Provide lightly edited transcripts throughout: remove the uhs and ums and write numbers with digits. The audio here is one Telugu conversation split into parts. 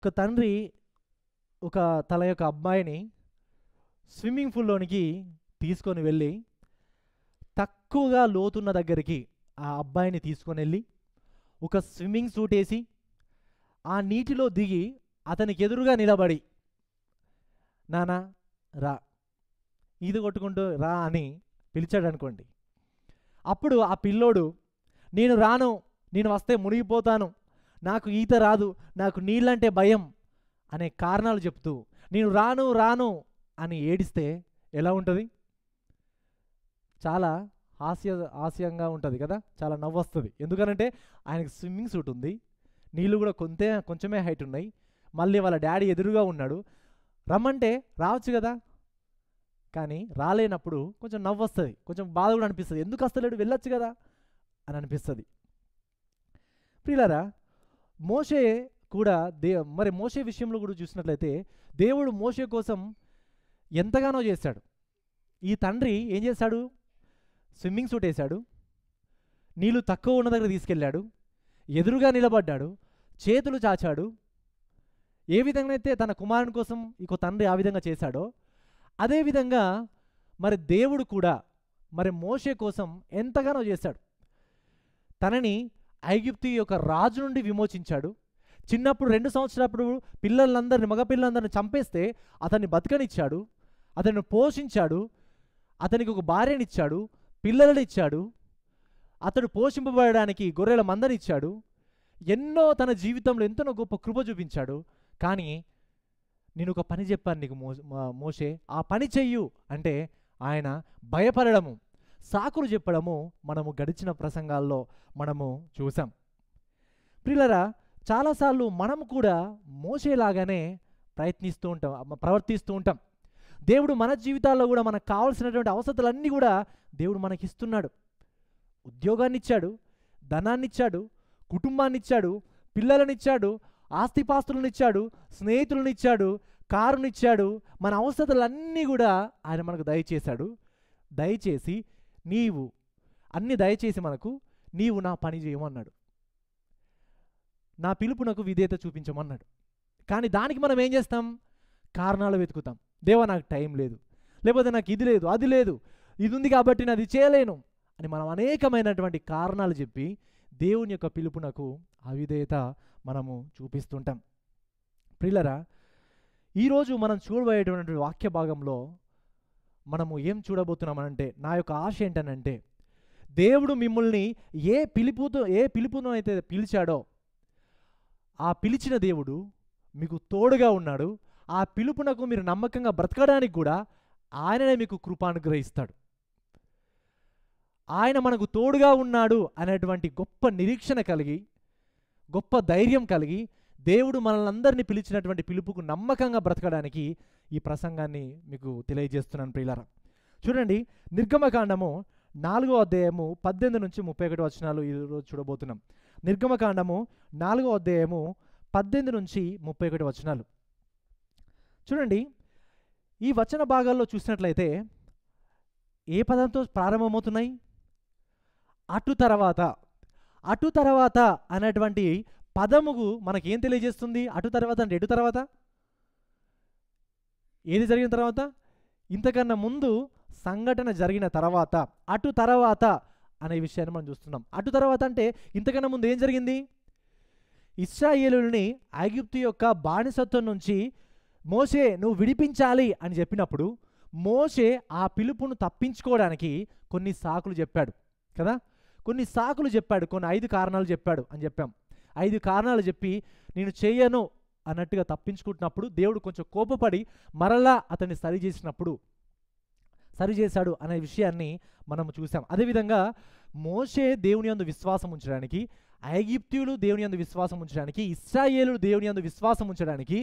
ఒక తండ్రి తన యొక్క అబ్బాయిని స్విమ్మింగ్ పూల్లోనికి తీసుకొని వెళ్ళి తక్కువగా లోతున్న దగ్గరికి ఆ అబ్బాయిని తీసుకొని వెళ్ళి ఒక స్విమ్మింగ్ సూట్ వేసి ఆ నీటిలో దిగి అతనికి ఎదురుగా నిలబడి, నానా రా, ఈత కొట్టుకుంటూ రా అని పిలిచాడు అనుకోండి. అప్పుడు ఆ పిల్లోడు నేను రాను, నేను వస్తే మునిగిపోతాను, నాకు ఈత రాదు, నాకు నీళ్ళంటే భయం అనే కారణాలు చెప్తూ నేను రాను రాను అని ఏడిస్తే ఎలా ఉంటుంది? చాలా హాస్యంగా ఉంటుంది కదా, చాలా నవ్వు వస్తుంది. ఎందుకనంటే ఆయనకు స్విమ్మింగ్ సూట్ ఉంది, నీళ్ళు కూడా కొంచెమే హైట్ ఉన్నాయి, మళ్ళీ వాళ్ళ డాడీ ఎదురుగా ఉన్నాడు, రమ్మంటే రావచ్చు కదా. కానీ రాలేనప్పుడు కొంచెం నవ్వు వస్తుంది, కొంచెం బాధ కూడా అనిపిస్తుంది, ఎందుకు వస్తలేడు, వెళ్ళొచ్చు కదా అని అనిపిస్తుంది. ప్రియులారా, మోషే కూడా మరి మోషే విషయంలో కూడా చూసినట్లయితే దేవుడు మోషే కోసం ఎంతగానో చేశాడు. ఈ తండ్రి ఏం చేశాడు? స్విమ్మింగ్ సూట్ వేశాడు, నీళ్ళు తక్కువ ఉన్న దగ్గర తీసుకెళ్ళాడు, ఎదురుగా నిలబడ్డాడు, చేతులు చాచాడు. ఏ విధంగా అయితే తన కుమారుని కోసం ఇంకో తండ్రి ఆ విధంగా చేశాడో అదేవిధంగా మరి దేవుడు కూడా మరి మోషే కోసం ఎంతగానో చేశాడు. తనని ఐగుప్తు యొక్క రాజు నుండి విమోచించాడు. చిన్నప్పుడు 2 సంవత్సరాలప్పుడు మగపిల్లలందరిని చంపేస్తే అతన్ని బతకనిచ్చాడు, అతన్ని పోషించాడు, అతనికి ఒక భార్యనిచ్చాడు, పిల్లలనిచ్చాడు, అతడు పోషింపబడడానికి గొర్రెల మందనిచ్చాడు. ఎన్నో తన జీవితంలో ఎంతో గొప్ప కృప చూపించాడు. కానీ నేను ఒక పని చెప్పాను నీకు మోషే, ఆ పని చెయ్యు అంటే ఆయన భయపడము, సాకులు చెప్పడము మనము గడిచిన ప్రసంగాల్లో మనము చూసాం. ప్రియులారా, చాలాసార్లు మనం కూడా మోషేలాగానే ప్రవర్తిస్తూ ఉంటాం. దేవుడు మన జీవితాల్లో కూడా మనకు కావాల్సినటువంటి అవసరాలన్నీ కూడా దేవుడు మనకిస్తున్నాడు. ఉద్యోగాన్ని ఇచ్చాడు, ధనాన్ని ఇచ్చాడు, కుటుంబాన్ని ఇచ్చాడు, పిల్లలనిచ్చాడు, ఆస్తిపాస్తులను ఇచ్చాడు, స్నేహితులను ఇచ్చాడు, కారునిచ్చాడు. మన అవసరాలన్నీ కూడా ఆయన మనకు దయచేశాడు. దయచేసి దయచేసి మనకు నీవు నా పని చేయమన్నాడు, నా పిలుపునకు విధేయత చూపించమన్నాడు. కానీ దానికి మనం ఏం చేస్తాం? కారణాలు వెతుకుతాం. దేవా నాకు టైం లేదు, లేకపోతే నాకు ఇది లేదు, అది లేదు, ఇది ఉంది కాబట్టి నేను అది చేయలేను అని మనం అనేకమైనటువంటి కారణాలు చెప్పి దేవుని యొక్క పిలుపునకు అవిధేయత మనము చూపిస్తుంటాం. ప్రియులారా, ఈరోజు మనం చూడబోయేటువంటి వాక్య భాగంలో మనము ఏం చూడబోతున్నామనంటే, నా యొక్క ఆశ ఏంటనంటే, దేవుడు మిమ్మల్ని ఏ పిలుపును అయితే పిలిచాడో ఆ పిలిచిన దేవుడు మీకు తోడుగా ఉన్నాడు. ఆ పిలుపునకు మీరు నమ్మకంగా బ్రతకడానికి కూడా ఆయననే మీకు కృప అనుగ్రహిస్తాడు. ఆయన మనకు తోడుగా ఉన్నాడు అనేటువంటి గొప్ప నిరీక్షణ కలిగి, గొప్ప ధైర్యం కలిగి దేవుడు మనల్ని అందరినీ పిలిచినటువంటి పిలుపుకు నమ్మకంగా బ్రతకడానికి ఈ ప్రసంగాన్ని మీకు తెలియజేస్తున్నాను. ప్రియులారా, చూడండి, నిర్గమకాండము 4వ అధ్యాయము 18 నుంచి 31 వచనాలు ఈరోజు చూడబోతున్నాం. నిర్గమకాండము 4వ అధ్యాయము 18 నుంచి 31 వచనాలు చూడండి. ఈ వచన భాగాల్లో చూసినట్లయితే ఏ పదంతో ప్రారంభమవుతున్నాయి? అటు తర్వాత అనేటువంటి పదముకు మనకేం తెలియజేస్తుంది? అటు తర్వాత అంటే ఎటు తర్వాత? ఏది జరిగిన తర్వాత? ఇంతకన్నా ముందు సంఘటన జరిగిన తర్వాత అటు తర్వాత అనే విషయాన్ని మనం చూస్తున్నాం. అటు తర్వాత అంటే ఇంతకన్నా ముందు ఏం జరిగింది? ఇశ్రాయేలుని ఐగుప్తు యొక్క బానిసత్వం నుంచి మోషే నువ్వు విడిపించాలి అని చెప్పినప్పుడు మోషే ఆ పిలుపును తప్పించుకోవడానికి కొన్ని సాకులు చెప్పాడు కదా. కొన్ని 5 కారణాలు చెప్పాడు అని చెప్పాం. 5 కారణాలు చెప్పి నేను చేయను అన్నట్టుగా తప్పించుకుంటున్నప్పుడు దేవుడు కొంచెం కోపపడి మరలా అతన్ని సరిచేశాడు అనే విషయాన్ని మనం చూసాం. అదేవిధంగా మోషే దేవుని యందు విశ్వాసం ఉంచడానికి, ఐగుప్తీయులు దేవుని యందు విశ్వాసం ఉంచడానికి, ఇశ్రాయేలులు దేవుని యందు విశ్వాసం ఉంచడానికి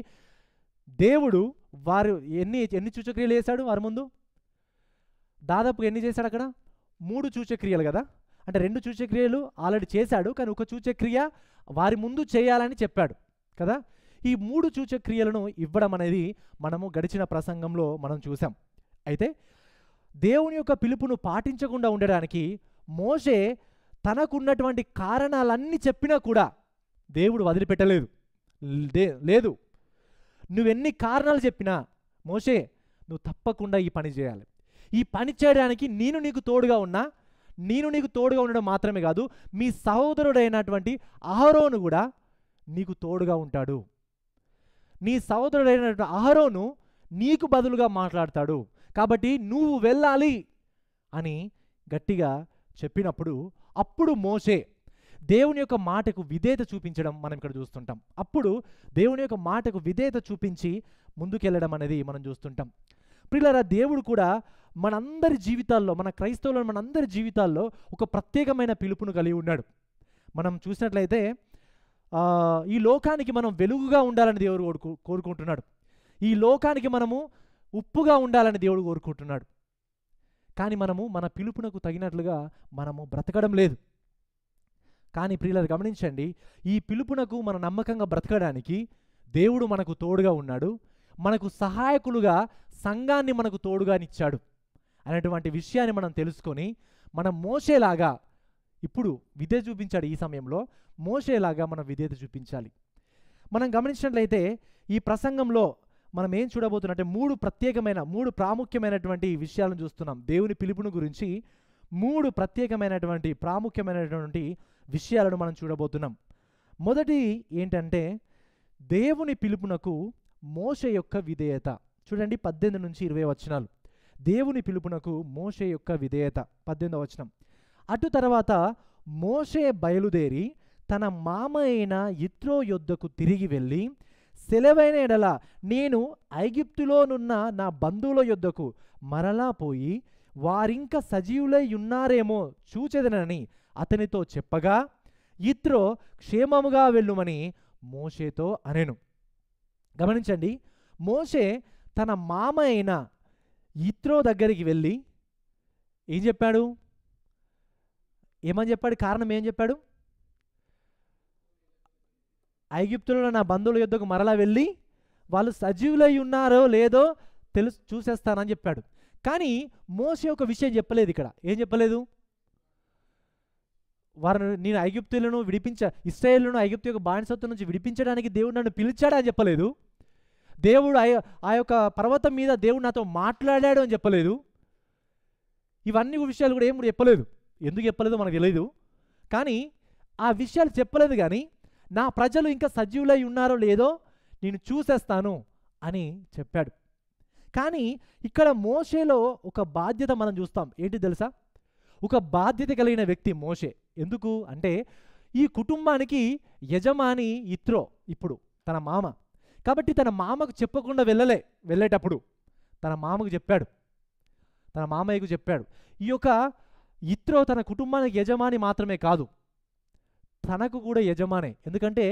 దేవుడు వారు ఎన్ని సూచక్రియలు చేశాడు? వారి ముందు దాదాపు ఎన్ని చేశాడు? అక్కడ 3 సూచక్రియలు కదా. అంటే 2 సూచక్రియలు ఆల్రెడీ చేశాడు, కానీ ఒక సూచక్రియ వారి ముందు చేయాలని చెప్పాడు కదా. ఈ 3 సూచక్రియలను ఇవ్వడం అనేది మనము గడిచిన ప్రసంగంలో మనం చూసాం. అయితే దేవుని యొక్క పిలుపును పాటించకుండా ఉండడానికి మోషే తనకున్నటువంటి కారణాలన్నీ చెప్పినా కూడా దేవుడు వదిలిపెట్టలేదు. లేదు, నువ్వెన్ని కారణాలు చెప్పినా మోషే నువ్వు తప్పకుండా ఈ పని చేయాలి. ఈ పని చేయడానికి నేను నీకు తోడుగా ఉండడం మాత్రమే కాదు, మీ సహోదరుడైనటువంటి అహరోను కూడా నీకు తోడుగా ఉంటాడు. నీ సహోదరుడైనటువంటి అహరోను నీకు బదులుగా మాట్లాడతాడు, కాబట్టి నువ్వు వెళ్ళాలి అని గట్టిగా చెప్పినప్పుడు అప్పుడు మోషే దేవుని యొక్క మాటకు విధేయత చూపించడం మనం ఇక్కడ చూస్తుంటాం. అప్పుడు దేవుని యొక్క మాటకు విధేయత చూపించి ముందుకెళ్ళడం అనేది మనం చూస్తుంటాం. ప్రియులారా, దేవుడు కూడా మనందరి జీవితాల్లో, మన క్రైస్తవుల మనందరి జీవితాల్లో ఒక ప్రత్యేకమైన పిలుపును కలిగి ఉన్నాడు. మనం చూసినట్లయితే ఈ లోకానికి మనం వెలుగుగా ఉండాలని దేవుడు కోరుకుంటున్నాడు. ఈ లోకానికి మనము ఉప్పుగా ఉండాలని దేవుడు కోరుకుంటున్నాడు. కానీ మనము మన పిలుపునకు తగినట్లుగా మనము బ్రతకడం లేదు. కానీ ప్రియులారా గమనించండి, ఈ పిలుపునకు మన నమ్మకంగా బ్రతకడానికి దేవుడు మనకు తోడుగా ఉన్నాడు, మనకు సహాయకులుగా సంఘాన్ని మనకు తోడుగానిచ్చాడు అనేటువంటి విషయాన్ని మనం తెలుసుకొని మనం మోషేలాగా ఇప్పుడు విధేయత చూపించాడు. ఈ సమయంలో మోషేలాగా మనం విధేయత చూపించాలి. మనం గమనించినట్లయితే ఈ ప్రసంగంలో మనం ఏం చూడబోతున్నట్టే మూడు ప్రాముఖ్యమైనటువంటి విషయాలను చూస్తున్నాం. దేవుని పిలుపును గురించి 3 ప్రత్యేకమైనటువంటి ప్రాముఖ్యమైనటువంటి విషయాలను మనం చూడబోతున్నాం. మొదటి ఏంటంటే దేవుని పిలుపునకు మోషే యొక్క విధేయత. చూడండి 18 నుంచి 20 వచనాలు. దేవుని పిలుపునకు మోషే యొక్క విధేయత. 18వ వచనం. అటు తర్వాత మోషే బయలుదేరి తన మామ అయిన యిత్రో యొద్దకు తిరిగి వెళ్ళి, సెలవైన ఎడల నేను ఐగుప్తులోనున్న నా బంధువుల యొద్దకు మరలా పోయి వారింక సజీవులై ఉన్నారేమో చూచెదనని అతనితో చెప్పగా, యిత్రో క్షేమముగా వెళ్ళుమని మోషేతో అనెను. గమనించండి, మోషే తన మామ అయిన యిత్రో దగ్గరికి వెళ్ళి ఏం చెప్పాడు? ఏమని చెప్పాడు? కారణం ఏం చెప్పాడు? ఐగుప్తులో నా బంధువుల యొద్దకు మరలా వెళ్ళి వాళ్ళు సజీవులై ఉన్నారో లేదో చూసేస్తానని చెప్పాడు. కానీ మోషే ఒక విషయం చెప్పలేదు. ఇక్కడ ఏం చెప్పలేదు? నేను ఐగుప్తులను ఇశ్రాయేలును ఐగుప్తు యొక్క బానిసత్వం నుంచి విడిపించడానికి దేవుడు నన్ను పిలిచాడు అని చెప్పలేదు. దేవుడు ఆ యొక్క పర్వతం మీద దేవుడు నాతో మాట్లాడాడు అని చెప్పలేదు. ఇవన్నీ విషయాలు కూడా ఏం చెప్పలేదు. ఎందుకు చెప్పలేదో మనకు తెలియదు. కానీ ఆ విషయాలు చెప్పలేదు. కానీ నా ప్రజలు ఇంకా సజీవులై ఉన్నారో లేదో నేను చూసేస్తాను అని చెప్పాడు. కానీ ఇక్కడ మోషేలో ఒక బాధ్యత మనం చూస్తాం. ఏంటి తెలుసా? ఒక బాధ్యత కలిగిన వ్యక్తి మోషే. ఎందుకు అంటే ఈ కుటుంబానికి యజమాని యిత్రో, ఇప్పుడు తన మామ. కాబట్టి తన మామకు చెప్పకుండా వెళ్ళేటప్పుడు తన మామకు చెప్పాడు, తన మామయ్యకు చెప్పాడు. ఈ యొక్క యిత్రో తన కుటుంబానికి యజమాని మాత్రమే కాదు, తనకు కూడా యజమానే. ఎందుకంటే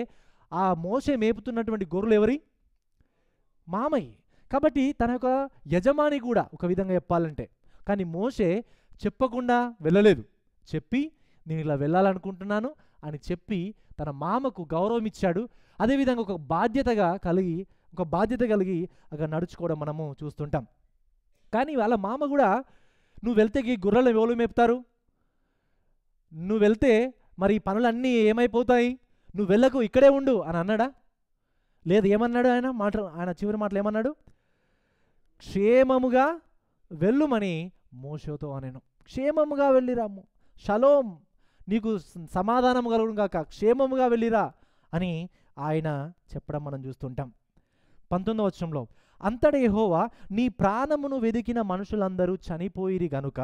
ఆ మోషే మేపుతున్నటువంటి గొర్రెలు ఎవరి? మామయ్య. కాబట్టి తన యొక్క యజమాని కూడా ఒక విధంగా చెప్పాలంటే. కానీ మోషే చెప్పకుండా వెళ్ళలేదు. చెప్పి నేను ఇలా వెళ్ళాలనుకుంటున్నాను అని చెప్పి తన మామకు గౌరవం ఇచ్చాడు. అదేవిధంగా ఒక బాధ్యత కలిగి అక్కడ నడుచుకోవడం మనము చూస్తుంటాం. కానీ వాళ్ళ మామ కూడా నువ్వు వెళ్తే ఈ గొర్రెలు ఎవరు మేపుతారు? నువ్వు వెళ్తే మరి ఈ పనులన్నీ ఏమైపోతాయి? నువ్వు వెళ్ళకు, ఇక్కడే ఉండు అని అన్నాడా? లేదు. ఏమన్నాడు ఆయన చివరి మాటలు ఏమన్నాడు? క్షేమముగా వెళ్ళుమని మోషేతో అనెను. క్షేమముగా వెళ్ళిరాము, షలోం, నీకు సమాధానం కలుగును గాక, క్షేమముగా వెళ్ళిరా అని ఆయన చెప్పడం మనం చూస్తుంటాం. 19వ వచనంలో, అంతట యెహోవా నీ ప్రాణమును వెదికిన మనుషులందరూ చనిపోయిరి గనుక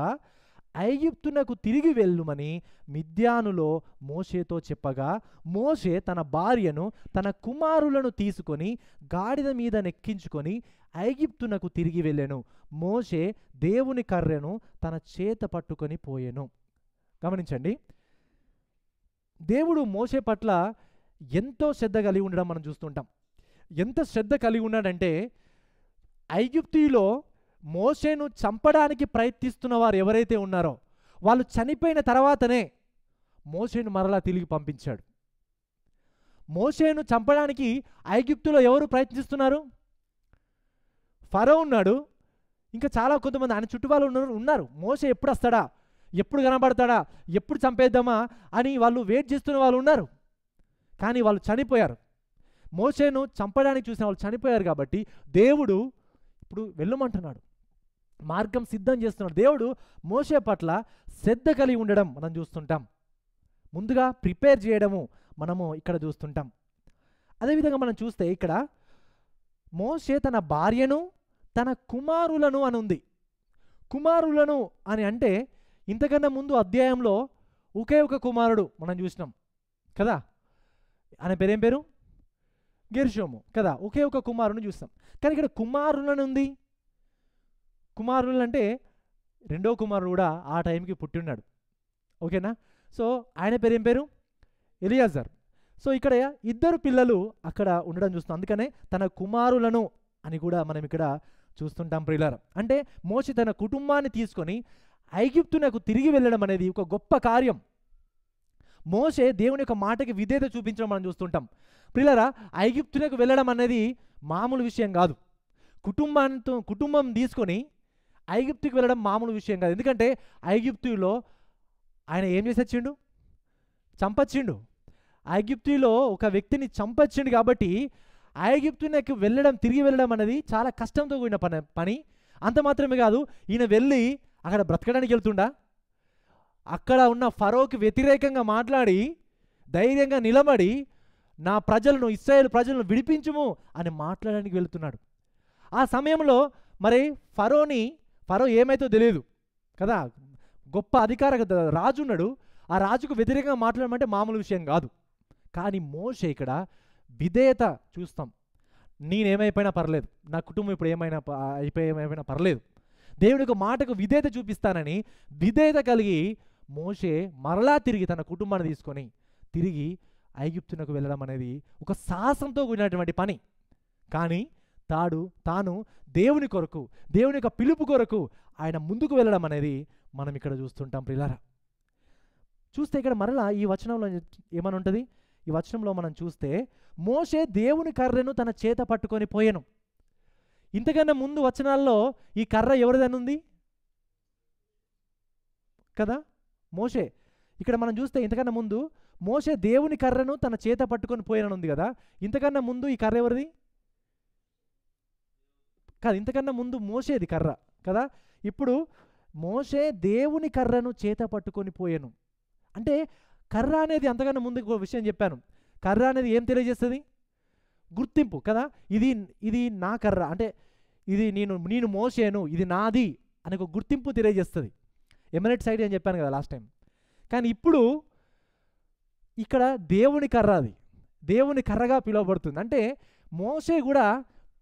ఐగుప్తునకు తిరిగి వెళ్ళుమని మిద్యానులో మోషేతో చెప్పగా, మోషే తన భార్యను తన కుమారులను తీసుకొని గాడిద మీద నెక్కించుకొని ఐగుప్తునకు తిరిగి వెళ్ళెను. మోషే దేవుని కర్రెను తన చేత పట్టుకొని పోయెను. గమనించండి, దేవుడు మోషే పట్ల ఎంతో శ్రద్ధ కలిగి ఉండడం మనం చూస్తుంటాం. ఎంత శ్రద్ధ కలిగి ఉన్నాడంటే ఐగుప్తులో మోషేను చంపడానికి ప్రయత్నిస్తున్న వారు ఎవరైతే ఉన్నారో వాళ్ళు చనిపోయిన తర్వాతనే మోషేను మరలా తిరిగి పంపించాడు. మోషేను చంపడానికి ఐగుప్తులో ఎవరు ప్రయత్నిస్తున్నారు? ఫరో ఉన్నాడు, ఇంకా చాలా కొంతమంది ఆయన చుట్టువాళ్ళు ఉన్నారు. మోషే ఎప్పుడు వస్తాడా, ఎప్పుడు కనబడతాడా, ఎప్పుడు చంపేద్దామా అని వాళ్ళు వెయిట్ చేస్తున్న వాళ్ళు ఉన్నారు. కానీ వాళ్ళు చనిపోయారు. మోషేను చంపడానికి చూసిన వాళ్ళు చనిపోయారు కాబట్టి దేవుడు ఇప్పుడు వెళ్ళమంటున్నాడు, మార్గం సిద్ధం చేస్తున్నాడు. దేవుడు మోషే పట్ల శ్రద్ధ కలిగి ఉండడం మనం చూస్తుంటాం, ముందుగా ప్రిపేర్ చేయడము మనము ఇక్కడ చూస్తుంటాం. అదేవిధంగా మనం చూస్తే ఇక్కడ మోషే తన భార్యను తన కుమారులను అని ఉంది. కుమారులను అని అంటే ఇంతకన్నా ముందు అధ్యాయంలో ఒకే ఒక కుమారుడు మనం చూసినాం కదా, ఆయన పేరేం పేరు? గెర్షోము కదా, ఒకే ఒక కుమారుని చూస్తాం. కానీ ఇక్కడ కుమారులను ఉంది. కుమారులు అంటే రెండో కుమారుడు కూడా ఆ టైంకి పుట్టిన్నాడు, ఓకేనా. సో ఆయన పేరేం పేరు? ఎలియాజర్. సో ఇక్కడ ఇద్దరు పిల్లలు అక్కడ ఉండడం చూస్తాం, అందుకనే తన కుమారులను అని కూడా మనం ఇక్కడ చూస్తుంటాం ప్రియులారా. అంటే మోషే తన కుటుంబాన్ని తీసుకొని ఐగుప్తునకు తిరిగి వెళ్ళడం అనేది ఒక గొప్ప కార్యం. మోషే దేవుని యొక్క మాటకి విధేయత చూపించడం మనం చూస్తుంటాం ప్రియులారా. ఐగుప్తునకు వెళ్ళడం అనేది మామూలు విషయం కాదు. కుటుంబం తీసుకొని ఐగుప్తుకి వెళ్ళడం మామూలు విషయం కాదు. ఎందుకంటే ఐగుప్తులో ఆయన ఏం చేసి వచ్చిండు? చంపచ్చిండు. ఐగుప్తులో ఒక వ్యక్తిని చంపచ్చిండు కాబట్టి ఐగుప్తునకు వెళ్ళడం, తిరిగి వెళ్ళడం అనేది చాలా కష్టంతో కూడిన పని. అంత మాత్రమే కాదు, ఈయన వెళ్ళి అక్కడ బ్రతకడానికి వెళ్తుండా? అక్కడ ఉన్న ఫరోకి వ్యతిరేకంగా మాట్లాడి ధైర్యంగా నిలబడి నా ప్రజలను, ఇశ్రాయేలు ప్రజలను విడిపించుము అని మాట్లాడడానికి వెళ్తున్నాడు. ఆ సమయంలో మరి ఫరో ఏమైతో తెలియదు కదా, గొప్ప అధికార రాజు ఉన్నాడు. ఆ రాజుకు వ్యతిరేకంగా మాట్లాడమంటే మామూలు విషయం కాదు. కానీ మోషే ఇక్కడ విధేయత చూస్తాం. నేనేమైపోయినా పర్లేదు, నా కుటుంబం ఇప్పుడు ఏమైనా పర్లేదు, దేవుడి యొక్క మాటకు విధేయత చూపిస్తానని విధేయత కలిగి మోషే మరలా తిరిగి తన కుటుంబాన్ని తీసుకొని తిరిగి ఐగుప్తునకు వెళ్ళడం అనేది ఒక సాహసంతో కూడినటువంటి పని. కానీ తాను దేవుని కొరకు, దేవుని యొక్క పిలుపు కొరకు ఆయన ముందుకు వెళ్ళడం అనేది మనం ఇక్కడ చూస్తుంటాం ప్రియులారా. చూస్తే ఇక్కడ మరలా ఈ వచనంలో ఏమని ఉంటుంది? ఈ వచనంలో మనం చూస్తే మోషే దేవుని కర్రను తన చేత పట్టుకొని పోయాను. ఇంతకన్నా ముందు వచనాల్లో ఈ కర్ర ఎవరిదని ఉంది కదా, మోషే. ఇక్కడ మనం చూస్తే ఇంతకన్నా ముందు మోషే దేవుని కర్రను తన చేత పట్టుకొని పోయాను ఉంది కదా. ఇంతకన్నా ముందు ఈ కర్ర ఎవరిది కాదు, ఇంతకన్నా ముందు మోషేది కర్ర కదా. ఇప్పుడు మోషే దేవుని కర్రను చేత పట్టుకొని పోయాను అంటే కర్ర అనేది అంతకన్నా ముందు ఒక విషయం చెప్పాను. కర్ర అనేది ఏం తెలియజేస్తుంది? గుర్తింపు కదా. ఇది నా కర్ర అంటే ఇది నేను మోషేను, ఇది నాది అని ఒక గుర్తింపు తెలియజేస్తుంది. ఎమరేట్ సైడ్ అని చెప్పాను కదా లాస్ట్ టైం. కానీ ఇప్పుడు ఇక్కడ దేవుని కర్ర, అది దేవుని కర్రగా పిలువబడుతుంది. అంటే మోషే కూడా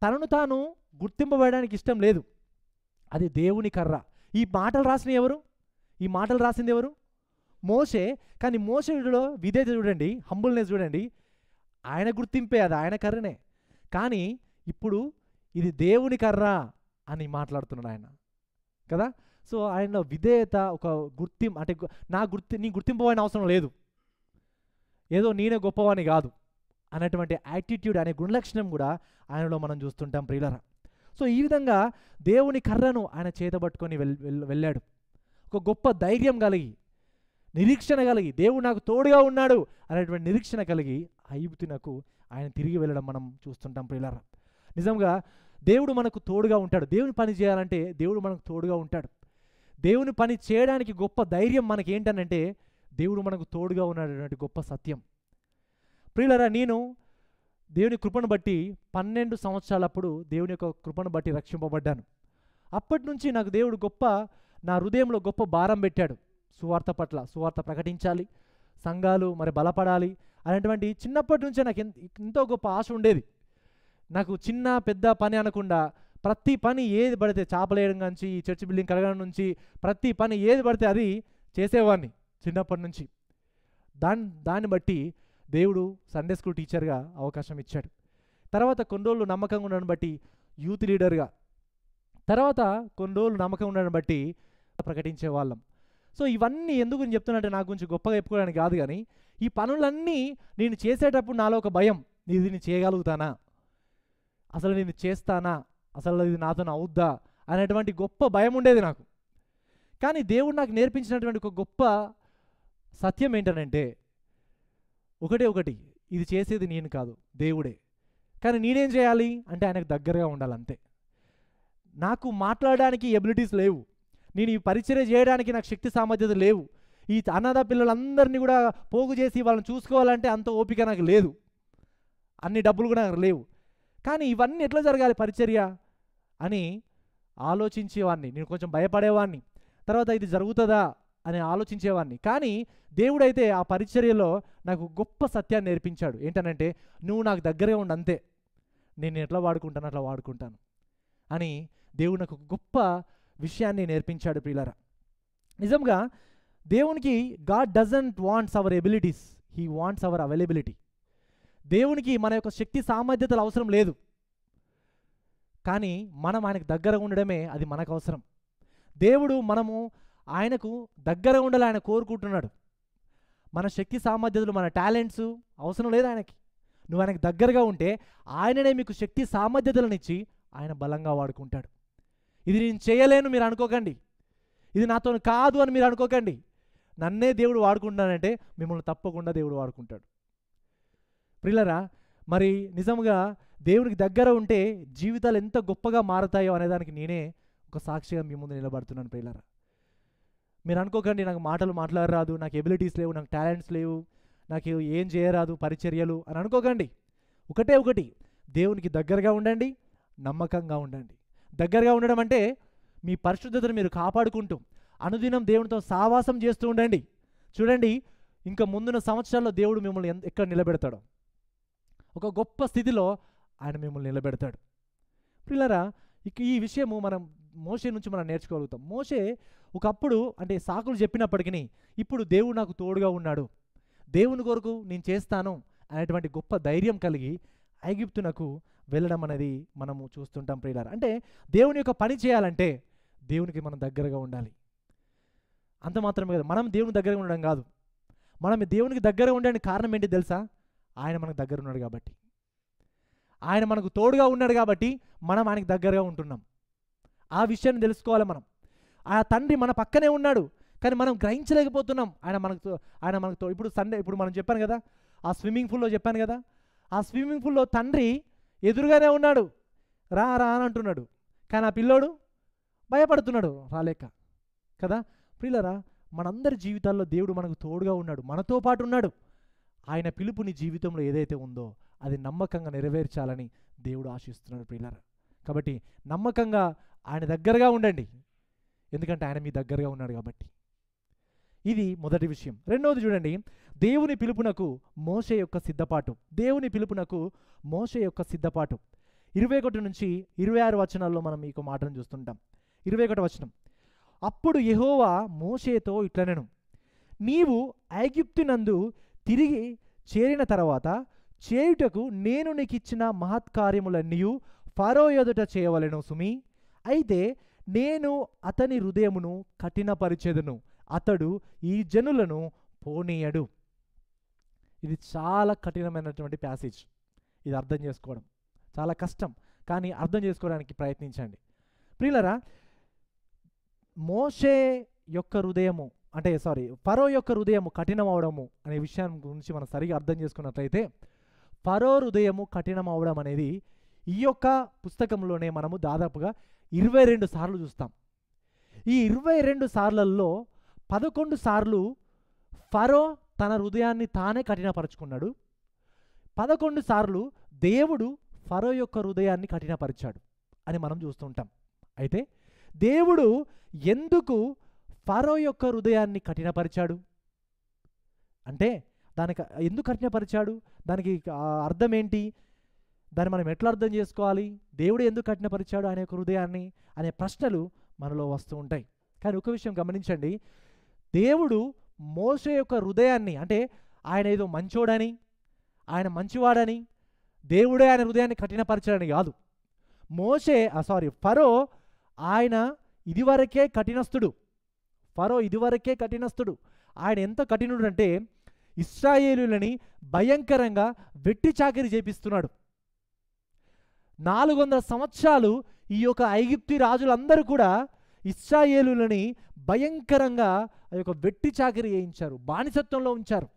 తనను తాను గుర్తింపబడడానికి ఇష్టం లేదు, అది దేవుని కర్ర. ఈ మాటలు రాసింది ఎవరు? మోషే. కానీ మోషేలో విధేయత చూడండి, హంబుల్నెస్ చూడండి, ఆయన గుర్తింపే, అది ఆయన కర్రనే. కానీ ఇప్పుడు ఇది దేవుని కర్ర అని మాట్లాడుతున్నాడు ఆయన కదా. సో ఆయన విధేయత, ఒక గుర్తింపు అంటే నీ గుర్తింపబడిన అవసరం లేదు, ఏదో నేనే గొప్పవాణి కాదు అనేటువంటి యాటిట్యూడ్, అనే గుణలక్షణం కూడా ఆయనలో మనం చూస్తుంటాం ప్రియులరా. సో ఈ విధంగా దేవుని కర్రను ఆయన చేతబట్టుకొని వెళ్ళాడు. ఒక గొప్ప ధైర్యం కలిగి, నిరీక్షణ కలిగి, దేవుడు నాకు తోడుగా ఉన్నాడు అనేటువంటి నిరీక్షణ కలిగి ఐగుప్తునకు ఆయన తిరిగి వెళ్ళడం మనం చూస్తుంటాం ప్రియులారా. నిజంగా దేవుడు మనకు తోడుగా ఉంటాడు. దేవుని పని చేయాలంటే దేవుడు మనకు తోడుగా ఉంటాడు. దేవుని పని చేయడానికి గొప్ప ధైర్యం మనకి ఏంటనంటే దేవుడు మనకు తోడుగా ఉన్నాడనేటువంటి గొప్ప సత్యం ప్రియులారా. నేను దేవుని కృపను బట్టి 12 సంవత్సరాలప్పుడు దేవుని యొక్క కృపను బట్టి రక్షింపబడ్డాను. అప్పటి నుంచి నాకు దేవుడు నా హృదయంలో గొప్ప భారం పెట్టాడు. సువార్త పట్ల, సువార్త ప్రకటించాలి, సంఘాలు మరి బలపడాలి అనేటువంటి చిన్నప్పటి నుంచే నాకు ఎంతో గొప్ప ఆశ ఉండేది. నాకు చిన్న పెద్ద పని అనకుండా ప్రతి పని ఏది పడితే, చేపలేయడం నుంచి చర్చ్ బిల్డింగ్ కడగడం నుంచి ప్రతి పని ఏది పడితే అది చేసేవాడిని చిన్నప్పటి నుంచి. దాన్ని బట్టి దేవుడు సండే స్కూల్ టీచర్గా అవకాశం ఇచ్చాడు. తర్వాత కొన్ని రోజులు నమ్మకంగా ఉండడం బట్టి యూత్ లీడర్గా, తర్వాత కొన్ని రోజులు నమ్మకంగా ఉండడం బట్టి ప్రకటించే వాళ్ళం. సో ఇవన్నీ ఎందుకు నేను చెప్తున్నట్టే నా గురించి గొప్పగా చెప్పుకోవడానికి కాదు, కానీ ఈ పనులన్నీ నేను చేసేటప్పుడు నాలో ఒక భయం, ఇది నేను చేయగలుగుతానా, అసలు నేను చేస్తానా, అసలు ఇది నాతో అవుద్దా అనేటువంటి గొప్ప భయం ఉండేది నాకు. కానీ దేవుడు నాకు నేర్పించినటువంటి ఒక గొప్ప సత్యం ఏంటనంటే ఒకటి, ఇది చేసేది నేను కాదు, దేవుడే. కానీ నేనేం చేయాలి అంటే ఆయనకు దగ్గరగా ఉండాలంతే. నాకు మాట్లాడడానికి ఎబిలిటీస్ లేవు, నేను ఈ పరిచర్య చేయడానికి నాకు శక్తి సామర్థ్యత లేవు, ఈ అనాథ పిల్లలందరినీ కూడా పోగు చేసి వాళ్ళని చూసుకోవాలంటే అంత ఓపిక నాకు లేదు, అన్ని డబ్బులు కూడా నాకు లేవు. కానీ ఇవన్నీ ఎట్లా జరగాలి పరిచర్య అని ఆలోచించేవాడిని, నేను కొంచెం భయపడేవాడిని. తర్వాత ఇది జరుగుతుందా అని ఆలోచించేవాడిని. కానీ దేవుడైతే ఆ పరిచర్యలో నాకు గొప్ప సత్యాన్ని నేర్పించాడు. ఏంటనంటే, నువ్వు నాకు దగ్గరగా ఉండు అంతే, నేను ఎట్లా వాడుకుంటాను అట్లా వాడుకుంటాను అని దేవుడు నాకు గొప్ప విషయాన్ని నేర్పించాడు. ప్రియులారా, నిజంగా దేవునికి God doesn't wants hour abilities, he wants hour availability. దేవునికి మన యొక్క శక్తి సామర్థ్యతలు అవసరం లేదు, కానీ మనం ఆయనకు దగ్గర ఉండడమే అది మనకు అవసరం. దేవుడు మనము ఆయనకు దగ్గర ఉండాలి ఆయన కోరుకుంటున్నాడు. మన శక్తి సామర్థ్యతలు, మన టాలెంట్స్ అవసరం లేదు ఆయనకి. నువ్వు ఆయనకు దగ్గరగా ఉంటే ఆయననే మీకు శక్తి సామర్థ్యతలను ఇచ్చి ఆయన బలంగా వాడుకుంటాడు. ఇది నేను చేయలేను మీరు అనుకోకండి, ఇది నాతో కాదు అని మీరు అనుకోకండి. నన్నే దేవుడు వాడుకుంటానంటే మిమ్మల్ని తప్పకుండా దేవుడు వాడుకుంటాడు. ప్రియులారా, మరి నిజంగా దేవునికి దగ్గర ఉంటే జీవితాలు ఎంత గొప్పగా మారతాయో అనేదానికి నేనే ఒక సాక్షిగా మీ ముందు నిలబడుతున్నాను. ప్రియులారా, మీరు అనుకోకండి నాకు మాటలు మాట్లాడరాదు, నాకు ఎబిలిటీస్ లేవు, నాకు టాలెంట్స్ లేవు, నాకు ఏం చేయరాదు పరిచర్యలు అని అనుకోకండి. ఒకటి, దేవునికి దగ్గరగా ఉండండి, నమ్మకంగా ఉండండి. దగ్గరగా ఉండడం అంటే మీ పరిశుద్ధతను మీరు కాపాడుకుంటూ అనుదినం దేవునితో సావాసం చేస్తూ ఉండండి. చూడండి, ఇంకా ముందున్న సంవత్సరాల్లో దేవుడు మిమ్మల్ని ఎక్కడ నిలబెడతాడో, ఒక గొప్ప స్థితిలో ఆయన మిమ్మల్ని నిలబెడతాడు. ప్రియులారా, ఇక ఈ విషయము మనం మోషే నుంచి మనం నేర్చుకోగలుగుతాం. మోషే ఒకప్పుడు అంటే సాకులు చెప్పినప్పటికీ ఇప్పుడు దేవుడు నాకు తోడుగా ఉన్నాడు, దేవుని కొరకు నేను చేస్తాను అనేటువంటి గొప్ప ధైర్యం కలిగి ఐగుప్తునకు వెళ్ళడం అనేది మనము చూస్తుంటాం. ప్రియులారా, అంటే దేవుని యొక్క పని చేయాలంటే దేవునికి మనం దగ్గరగా ఉండాలి. అంత మాత్రమే కాదు, మనం దేవుని దగ్గరగా ఉండడం కాదు, మనం దేవునికి దగ్గర ఉండడానికి కారణం ఏంటి తెలుసా? ఆయన మనకు దగ్గర ఉన్నాడు కాబట్టి, ఆయన మనకు తోడుగా ఉన్నాడు కాబట్టి మనం ఆయనకు దగ్గరగా ఉంటున్నాం. ఆ విషయాన్ని తెలుసుకోవాలి మనం. ఆ తండ్రి మన పక్కనే ఉన్నాడు, కానీ మనం గ్రహించలేకపోతున్నాం. ఆయన మనకు ఇప్పుడు మనం చెప్పాను కదా, ఆ స్విమ్మింగ్ పూల్లో చెప్పాను కదా, ఆ స్విమ్మింగ్ పూల్లో తండ్రి ఎదురుగానే ఉన్నాడు, రా రా అని అంటున్నాడు, కానీ ఆ పిల్లోడు భయపడుతున్నాడు రాలేక కదా. ప్రియులారా, మనందరి జీవితాల్లో దేవుడు మనకు తోడుగా ఉన్నాడు, మనతో పాటు ఉన్నాడు. ఆయన పిలుపు నీ జీవితంలో ఏదైతే ఉందో అది నమ్మకంగా నెరవేర్చాలని దేవుడు ఆశిస్తున్నాడు. ప్రియులారా, కాబట్టి నమ్మకంగా ఆయన దగ్గరగా ఉండండి, ఎందుకంటే ఆయన మీ దగ్గరగా ఉన్నాడు కాబట్టి. ఇది మొదటి విషయం. రెండవది చూడండి, దేవుని పిలుపునకు మోషే యొక్క సిద్ధపాటు. దేవుని పిలుపునకు మోషే యొక్క సిద్ధపాటు 21 నుంచి 26 వచనాల్లో మనం ఈ మాటను చూస్తుంటాం. 21 వచనం, అప్పుడు యెహోవా మోషేతో ఇట్లనెను, నీవు ఐగుప్తునందు తిరిగి చేరిన తర్వాత చేయుటకు నేను నీకు ఇచ్చిన మహత్కార్యములన్నీయు ఫరో ఎదుట చేయవలెను సుమి. అయితే నేను అతని హృదయమును కఠినపరిచెదను, అతడు ఈ జనులను పోనీయడు. ఇది చాలా కఠినమైనటువంటి ప్యాసేజ్. ఇది అర్థం చేసుకోవడం చాలా కష్టం, కానీ అర్థం చేసుకోవడానికి ప్రయత్నించండి. ప్రియులారా, మోషే యొక్క హృదయము ఫరో యొక్క హృదయము కఠినం అవడము అనే విషయం గురించి మనం సరిగా అర్థం చేసుకున్నట్లయితే, ఫరో హృదయము కఠినం అవడం అనేది ఈ యొక్క పుస్తకంలోనే మనము దాదాపుగా 22 సార్లు చూస్తాం. ఈ 22 సార్లలో 11 సార్లు ఫరో తన హృదయాన్ని తానే కఠినపరుచుకున్నాడు, 11 సార్లు దేవుడు ఫరో యొక్క హృదయాన్ని కఠినపరిచాడు అని మనం చూస్తుంటాం. అయితే దేవుడు ఎందుకు ఫరో యొక్క హృదయాన్ని కఠినపరిచాడు అంటే, దానికి ఎందుకు కఠినపరిచాడు, దానికి అర్థం ఏంటి, దాన్ని మనం ఎట్లా అర్థం చేసుకోవాలి, దేవుడు ఎందుకు కఠినపరిచాడు ఆయన యొక్క హృదయాన్ని అనే ప్రశ్నలు మనలో వస్తూ ఉంటాయి. కానీ ఒక విషయం గమనించండి, దేవుడు మోషే యొక్క హృదయాన్ని, అంటే ఆయన ఏదో మంచోడని, ఆయన మంచివాడని, దేవుడే ఆయన హృదయాన్ని కఠినపరచాడని కాదు. ఫరో ఆయన ఇదివరకే కఠినస్తుడు. ఆయన ఎంత కఠినుడు అంటే ఇశ్రాయేలులని భయంకరంగా వెట్టి చాకిరీ చేపిస్తున్నాడు. 400 సంవత్సరాలు ఈ యొక్క ఐగుప్తు రాజులందరూ కూడా ఇశ్రాయేలులని భయంకరంగా ఆ యొక్క వెట్టి చాకిరీ చేయించారు, బానిసత్వంలో ఉంచారు.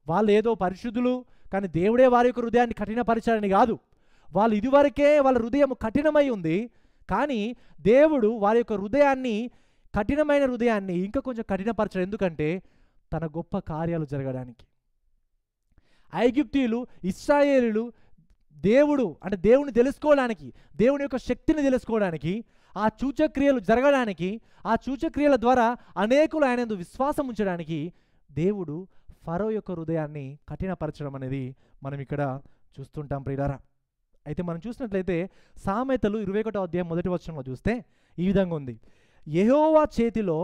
వాళ్ళు ఏదో పరిశుద్ధులు, కానీ దేవుడే వారి యొక్క హృదయాన్ని కఠినపరిచారని కాదు. వాళ్ళు ఇదివరకే వాళ్ళ హృదయం కఠినమై ఉంది, కానీ దేవుడు వారి యొక్క హృదయాన్ని, కఠినమైన హృదయాన్ని ఇంకా కొంచెం కఠినపరచడం. ఎందుకంటే తన గొప్ప కార్యాలు జరగడానికి. ఐగుప్తీయులు, ఇశ్రాయేలీయులు దేవుడు అంటే దేవుని తెలుసుకోవడానికి, దేవుని యొక్క శక్తిని తెలుసుకోవడానికి, ఆ సూచక్రియలు జరగడానికి, ఆ సూచక్రియల ద్వారా అనేకులు ఆయనందు విశ్వాసం ఉంచడానికి దేవుడు ఫరో యొక్క హృదయాన్ని కఠినపరచడం అనేది మనం ఇక్కడ చూస్తుంటాం ప్రియులారా. అయితే మనం చూసినట్లయితే సామెతలు 21వ అధ్యాయం 1వ వచనంలో చూస్తే ఈ విధంగా ఉంది: యెహోవా చేతిలో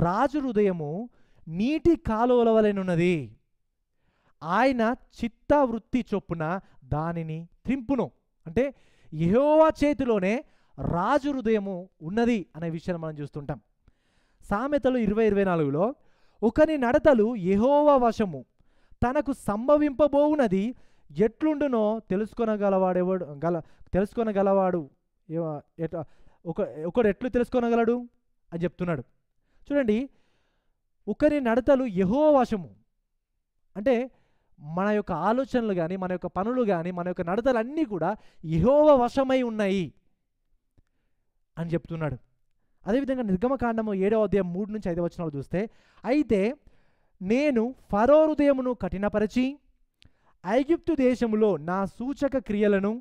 రాజు హృదయము నీటి కాలువల వలెనున్నది, ఆయన చిత్తవృత్తి చొప్పున దానిని త్రింపును. అంటే యెహోవా చేతిలోనే రాజు హృదయము ఉన్నది అనే విషయాన్ని మనం చూస్తుంటాం. సామెతలు 20:24లో ఒకని నడతలు యెహోవా వశము, తనకు సంభవింపబోవునది ఎట్లుండునో తెలుసుకొనగలవాడు ఒకడు ఎట్లు తెలుసుకొనగలడు అని చెప్తున్నాడు. చూడండి, ఒకరి నడతలు యెహోవా వశము అంటే మన యొక్క ఆలోచనలు కానీ, మన యొక్క పనులు కానీ, మన యొక్క నడతలు అన్నీ కూడా యెహోవా వశమై ఉన్నాయి అని చెప్తున్నాడు. అదేవిధంగా నిర్గమకాండము 7వ అధ్యాయం 3 నుంచి 5 వచనాలు చూస్తే, అయితే నేను ఫరో హృదయమును కఠినపరచి ఐగుప్తు దేశములో నా సూచక క్రియలను,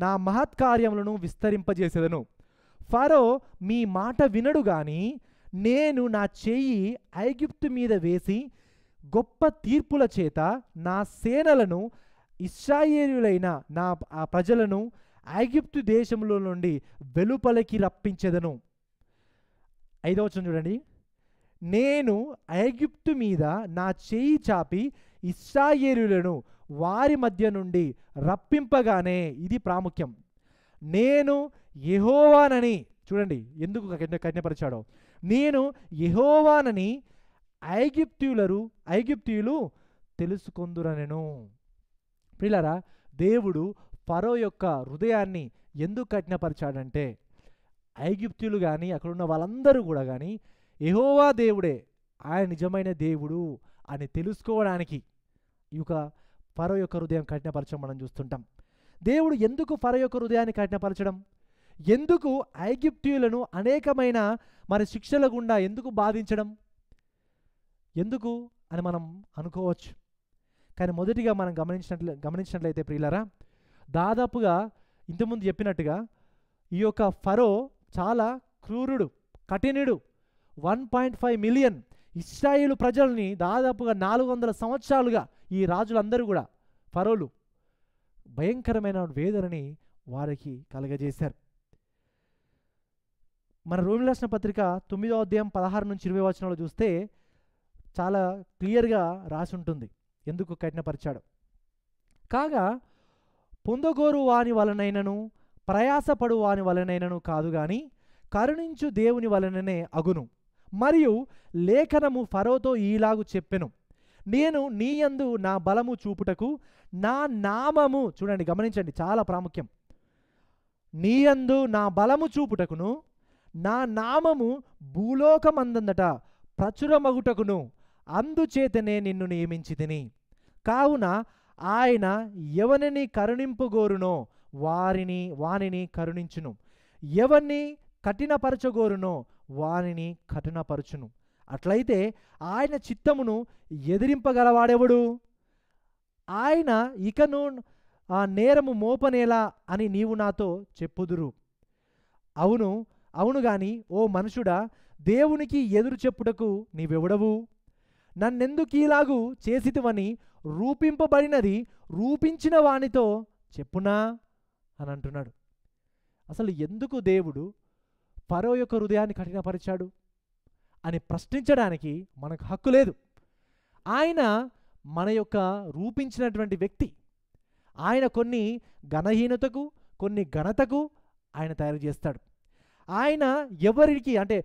నా మహత్కార్యములను విస్తరింపజేసేదను. ఫరో మీ మాట వినడు గాని నేను నా చెయ్యి ఐగుప్తు మీద వేసి గొప్ప తీర్పుల చేత నా సేనలను, ఇశ్రాయేలీయులైన నా ఆ ప్రజలను ఐగుప్తు దేశంలో నుండి వెలుపలికి రప్పించెదను. 5వ వచనం చూడండి, నేను ఐగుప్తు మీద నా చేయి చాపి ఇశ్రాయేలీయులను వారి మధ్య నుండి రప్పింపగానే, ఇది ప్రాముఖ్యం, నేను యెహోవానని, చూడండి ఎందుకు కఠినపరిచాడో, నేను యెహోవానని ఐగుప్తీయులు తెలుసుకొందురనెను. ప్రియులారా, దేవుడు ఫరో యొక్క హృదయాన్ని ఎందుకు కఠినపరిచాడంటే, ఐగుప్తీయులు కానీ అక్కడ ఉన్న వాళ్ళందరూ కూడా కానీ యెహోవా దేవుడే, ఆయన నిజమైన దేవుడు అని తెలుసుకోవడానికి ఈ యొక్క ఫరో యొక్క హృదయం కఠినపరచడం మనం చూస్తుంటాం. దేవుడు ఎందుకు ఫరో యొక్క హృదయాన్ని కఠినపరచడం, ఎందుకు ఐగుప్తీయులను అనేకమైన మరి శిక్షల గుండా ఎందుకు బాధించడం, ఎందుకు అని మనం అనుకోవచ్చు. కానీ మొదటిగా మనం గమనించినట్లయితే ప్రియులారా, దాదాపుగా ఇంతకుముందు చెప్పినట్టుగా ఈ యొక్క ఫరో చాలా క్రూరుడు, కఠినుడు. 1.5 మిలియన్ ఇశ్రాయేలు ప్రజల్ని దాదాపుగా 400 సంవత్సరాలుగా ఈ రాజులందరూ కూడా, ఫరోలు, భయంకరమైన వేదనని వారికి కలగజేశారు. మన రోమీయులకు రాసిన పత్రిక 9వ అధ్యాయం 16 నుంచి 20 వచనాలు చూస్తే చాలా క్లియర్గా రాసి ఉంటుంది ఎందుకు కఠినపరిచాడు. కాగా పొందగోరు వాని వలనైనను ప్రయాసపడు వాని వలనైనను కాదు గాని కరుణించు దేవుని వలననే అగును. మరియు లేఖనము ఫరోతో ఈలాగు చెప్పెను, నేను నీయందు నా బలము చూపుటకు నా నామము, చూడండి గమనించండి చాలా ప్రాముఖ్యం, నీయందు నా బలము చూపుటకును నా నామము భూలోకమందందట ప్రచురమగుటకును అందుచేతనే నిన్ను నియమించితిని. కావున ఆయన ఎవరిని కరుణింపగోరునో వానిని కరుణించును, ఎవరిని కఠినపరచగోరునో వానిని కఠినపరచును. అట్లయితే ఆయన చిత్తమును ఎదిరింపగలవాడెవడు? ఆయన ఇకను ఆ నేరము మోపనేలా అని నీవు నాతో చెప్పుదురు. అవును గాని ఓ మనుషుడా, దేవునికి ఎదురు చెప్పుటకు నీవెవడవు? నన్నెందుకీలాగు చేసితివని రూపింపబడినది రూపించిన వానితో చెప్పునా అని అంటున్నాడు. అసలు ఎందుకు దేవుడు ఫరో యొక్క హృదయాన్ని కఠినపరిచాడు అని ప్రశ్నించడానికి మనకు హక్కు లేదు. ఆయన మన యొక్క రూపించినటువంటి వ్యక్తి. ఆయన కొన్ని ఘనహీనతకు, కొన్ని ఘనతకు ఆయన తయారు చేస్తాడు. ఆయన ఎవరికి అంటే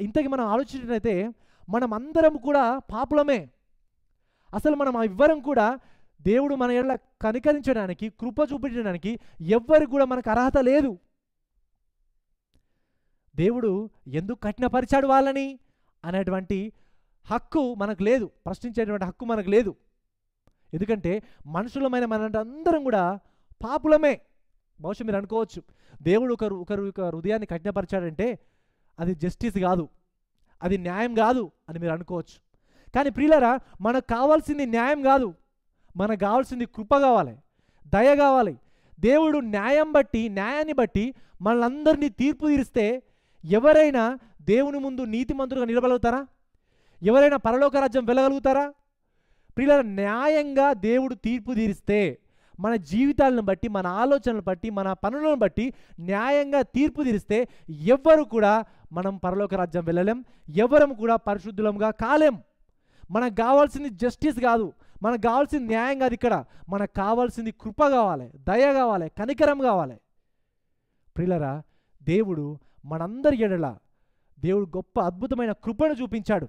ఇంతకి మనం ఆలోచించినట్లయితే మనం అందరం కూడా పాపులమే. అసలు మనం ఎవ్వరం కూడా దేవుడు మన ఎడల కనికరించడానికి, కృప చూపించడానికి ఎవ్వరికి కూడా మనకు అర్హత లేదు. దేవుడు ఎందుకు కఠినపరిచాడు వాళ్ళని అనేటువంటి హక్కు మనకు లేదు, ప్రశ్నించేటువంటి హక్కు మనకు లేదు. ఎందుకంటే మనుషులమైన మనందరం కూడా పాపులమే. బహుశా మీరు అనుకోవచ్చు, దేవుడు ఒకరు హృదయాన్ని కఠినపరిచాడంటే అది జస్టిస్ కాదు, అది న్యాయం కాదు అని మీరు అనుకోవచ్చు. కానీ ప్రియులారా, మనకు కావాల్సింది న్యాయం కాదు, మనకు కావాల్సింది కృప కావాలి, దయ కావాలి. దేవుడు న్యాయాన్ని బట్టి మనల్ని తీర్పు తీరిస్తే ఎవరైనా దేవుని ముందు నీతిమంతులుగా నిలబడగలుగుతారా? ఎవరైనా పరలోక రాజ్యం వెళ్ళగలుగుతారా? ప్రియులారా, న్యాయంగా దేవుడు తీర్పు తీరిస్తే మన జీవితాలను బట్టి, మన ఆలోచనలను బట్టి, మన పనులను బట్టి న్యాయంగా తీర్పు తీరిస్తే ఎవ్వరు కూడా మనం పరలోక రాజ్యం వెళ్ళలేం, ఎవరం కూడా పరిశుద్ధులంగా కాలేం. మనకు కావాల్సింది జస్టిస్ కాదు, మనకు కావాల్సింది న్యాయం కాదు. ఇక్కడ మనకు కావాల్సింది కృప కావాలి, దయ కావాలి, కనికరం కావాలి. ప్రియులారా, దేవుడు మనందరి ఎడల దేవుడు గొప్ప అద్భుతమైన కృపను చూపించాడు.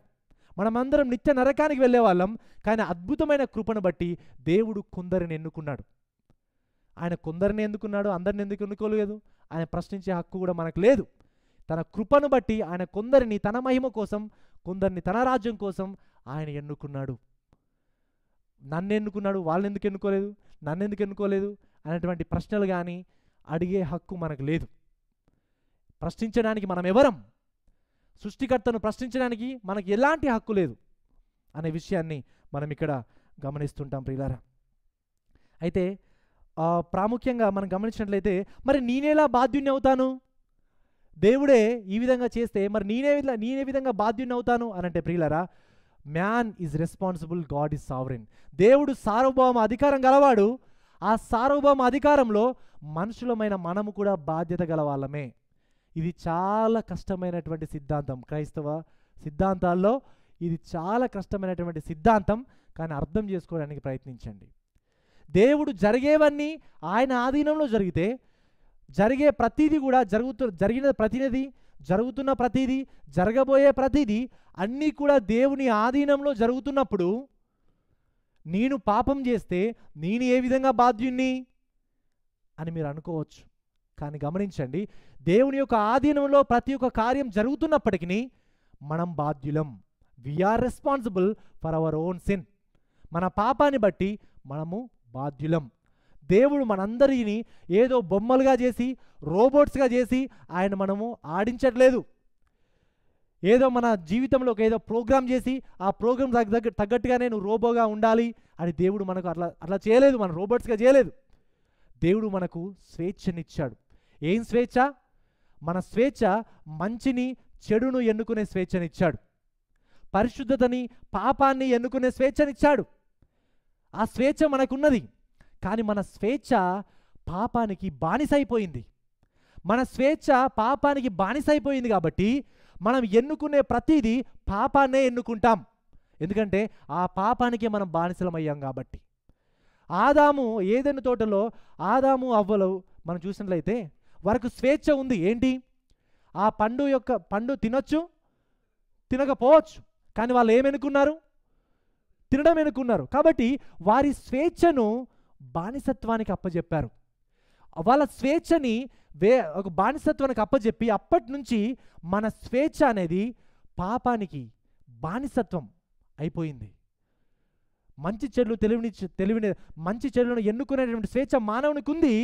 మనమందరం నిత్య నరకానికి వెళ్ళే వాళ్ళం, కానీ అద్భుతమైన కృపను బట్టి దేవుడు కొందరిని ఎన్నుకున్నాడు. ఆయన కొందరిని ఎందుకున్నాడు, అందరిని ఎందుకు ఎన్నుకోలేదు? ఆయన ప్రశ్నించే హక్కు కూడా మనకు లేదు. తన కృపను బట్టి ఆయన కొందరిని తన మహిమ కోసం, కొందరిని తన రాజ్యం కోసం ఆయన ఎన్నుకున్నాడు. నన్ను ఎన్నుకున్నాడు, వాళ్ళని ఎందుకు ఎన్నుకోలేదు, నన్ను ఎందుకు ఎన్నుకోలేదు అనేటువంటి ప్రశ్నలు కానీ అడిగే హక్కు మనకు లేదు. ప్రశ్నించడానికి మనం ఎవరం? సృష్టికర్తను ప్రశ్నించడానికి మనకి ఎలాంటి హక్కు లేదు అనే విషయాన్ని మనం ఇక్కడ గమనిస్తుంటాం ప్రియులారా. అయితే ప్రాముఖ్యంగా మనం గమనించినట్లయితే, మరి నేనేలా బాధ్యుని అవుతాను? దేవుడే ఈ విధంగా చేస్తే మరి నేనే విధంగా బాధ్యుని అవుతాను అని అంటే ప్రియులారా, man is responsible, God is sovereign. దేవుడు సార్వభౌమ అధికారం గలవాడు. ఆ సార్వభౌమ అధికారంలో మనుషులమైన మనము కూడా బాధ్యత గలవాళ్ళమే. ఇది చాలా కష్టమైనటువంటి సిద్ధాంతం. క్రైస్తవ సిద్ధాంతాల్లో ఇది చాలా కష్టమైనటువంటి సిద్ధాంతం, కానీ అర్థం చేసుకోవడానికి ప్రయత్నించండి. దేవుడు జరిగేవన్నీ ఆయన ఆధీనంలో జరిగితే, జరిగే ప్రతిదీ కూడా జరుగుతున్న ప్రతిదీ, జరగబోయే ప్రతిదీ అన్నీ కూడా దేవుని ఆధీనంలో జరుగుతున్నప్పుడు నేను పాపం చేస్తే నేను ఏ విధంగా బాధ్యుణ్ణి అని మీరు అనుకోవచ్చు. కానీ గమనించండి, దేవుని యొక్క ఆధీనంలో ప్రతి ఒక్క కార్యం జరుగుతున్నప్పటికీ మనం బాధ్యులం. We are responsible for our own sin. మన పాపాన్ని బట్టి మనము బాధ్యులం. దేవుడు మనందరినీ ఏదో బొమ్మలుగా చేసి, రోబోట్స్గా చేసి ఆయన మనము ఆడించట్లేదు. ఏదో మన జీవితంలో ఏదో ప్రోగ్రామ్ చేసి ఆ ప్రోగ్రామ్ తగ్గట్టుగా నేను రోబోగా ఉండాలి అని దేవుడు మనకు అట్లా చేయలేదు, మన రోబోట్స్గా చేయలేదు. దేవుడు మనకు స్వేచ్ఛనిచ్చాడు. ఏం స్వేచ్ఛ? మన స్వేచ్ఛ మంచిని చెడును ఎన్నుకునే స్వేచ్ఛనిచ్చాడు. పరిశుద్ధతని పాపాన్ని ఎన్నుకునే స్వేచ్ఛనిచ్చాడు. ఆ స్వేచ్ఛ మనకున్నది. కానీ మన స్వేచ్ఛ పాపానికి బానిసైపోయింది. మన స్వేచ్ఛ పాపానికి బానిసైపోయింది కాబట్టి మనం ఎన్నుకునే ప్రతిదీ పాపాన్నే ఎన్నుకుంటాం. ఎందుకంటే ఆ పాపానికే మనం బానిసలమయ్యాం కాబట్టి. ఆదాము ఏదెను తోటలో ఆదాము అవ్వలు మనం చూసినట్లయితే వారికి స్వేచ్ఛ ఉంది. ఏంటి? ఆ పండు తినొచ్చు, తినకపోవచ్చు, కానీ వాళ్ళు ఏమెనుకున్నారు? తినడం ఎన్నుకున్నారు. కాబట్టి వారి స్వేచ్ఛను బానిసత్వానికి అప్పచెప్పారు. వాళ్ళ స్వేచ్ఛని ఒక బానిసత్వానికి అప్పచెప్పి అప్పటి నుంచి మన స్వేచ్ఛ అనేది పాపానికి బానిసత్వం అయిపోయింది. మంచి చెడులను ఎన్నుకునేటువంటి స్వేచ్ఛ మానవునికి ఉంది.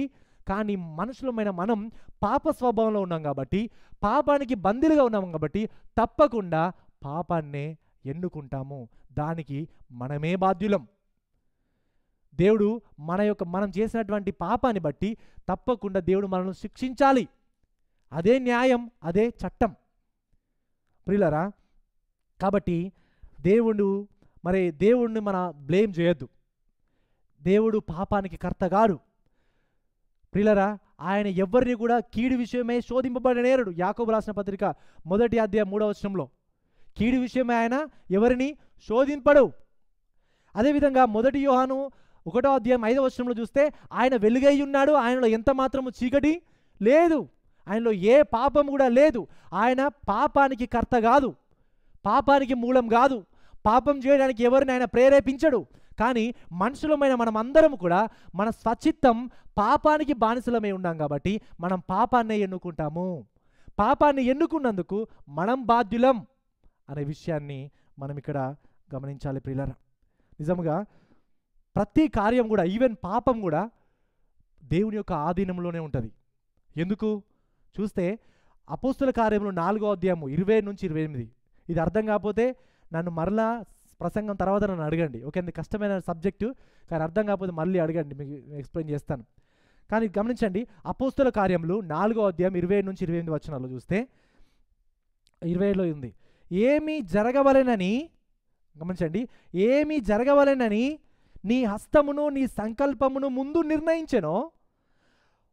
కానీ మనుషులమైన మనం పాప స్వభావంలో ఉన్నాం కాబట్టి, పాపానికి బందీలుగా ఉన్నాం కాబట్టి తప్పకుండా పాపాన్నే ఎన్నుకుంటాము. దానికి మనమే బాధ్యులం. దేవుడు మనం చేసినటువంటి పాపాన్ని బట్టి తప్పకుండా దేవుడు మనల్ని శిక్షించాలి. అదే న్యాయం, అదే చట్టం ప్రియులారా. కాబట్టి దేవుడిని మన బ్లేమ్ చేయొద్దు. దేవుడు పాపానికి కర్త గాడు ప్రియులారా. ఆయన ఎవరిని కూడా కీడు విషయమై శోధింపబడనేరడు. యాకోబు రాసిన పత్రిక 1వ అధ్యాయం 3వ వచనంలో కీడు విషయమై ఆయన ఎవరిని శోధింపడు. అదేవిధంగా 1 యోహాను 1వ అధ్యాయం 5వ వచనంలో చూస్తే ఆయన వెలుగై ఉన్నాడు, ఆయనలో ఎంత మాత్రము చీకటి లేదు, ఆయనలో ఏ పాపం కూడా లేదు. ఆయన పాపానికి కర్త కాదు, పాపానికి మూలం కాదు, పాపం చేయడానికి ఎవరిని ఆయన ప్రేరేపించడు. కానీ మనుషులమైన మనం అందరం కూడా మన స్వచిత్తం పాపానికి బానిసలమై ఉన్నాం కాబట్టి మనం పాపాన్నే ఎన్నుకుంటాము. పాపాన్ని ఎన్నుకున్నందుకు మనం బాధ్యులం అనే విషయాన్ని మనం ఇక్కడ గమనించాలి ప్రియులారా. నిజముగా ప్రతి కార్యం కూడా, ఈవెన్ పాపం కూడా దేవుని యొక్క ఆధీనంలోనే ఉంటుంది. ఎందుకు చూస్తే అపోస్తుల కార్యములు 4వ అధ్యాయము 20-28. ఇది అర్థం కాకపోతే నన్ను మరలా ప్రసంగం తర్వాత నన్ను అడగండి. ఓకే, అది కష్టమైన సబ్జెక్టు, కానీ అర్థం కాకపోతే మళ్ళీ అడగండి, మీకు ఎక్స్ప్లెయిన్ చేస్తాను. కానీ గమనించండి, అపోస్తుల కార్యములు 4వ అధ్యాయం 20-28 వచనాల్లో చూస్తే 20లో ఉంది, ఏమి జరగవలెనని, గమనించండి, ఏమి జరగవలెనని నీ హస్తమును నీ సంకల్పమును ముందు నిర్ణయించెనో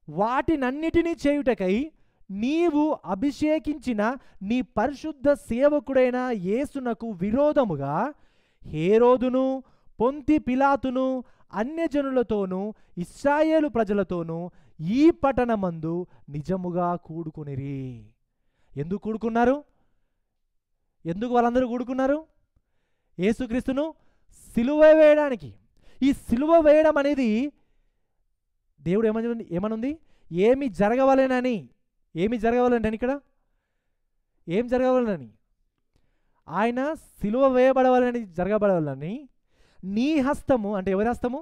వాటినన్నిటినీ చేయుటకై నీవు అభిషేకించిన నీ పరిశుద్ధ సేవకుడైన యేసునకు విరోధముగా హేరోదును పొంతి పిలాతును అన్యజనులతోనూ ఇశ్రాయేలు ప్రజలతోనూ ఈ పట్టణమందు నిజముగా కూడుకునిరి. ఎందుకు కూడుకున్నారు? ఎందుకు వాళ్ళందరూ కూడుకున్నారు? యేసుక్రీస్తును సిలువ వేయడానికి. ఈ సిలువ వేయడం అనేది దేవుడు ఏమనుంది? ఏమి జరగవలెనని. ఏమి జరగవలెనని? ఇక్కడ ఏం జరగవలెనని? ఆయన సిలువ వేయబడవాలని, జరగబడవాలని నీ హస్తము, అంటే ఎవరి హస్తము?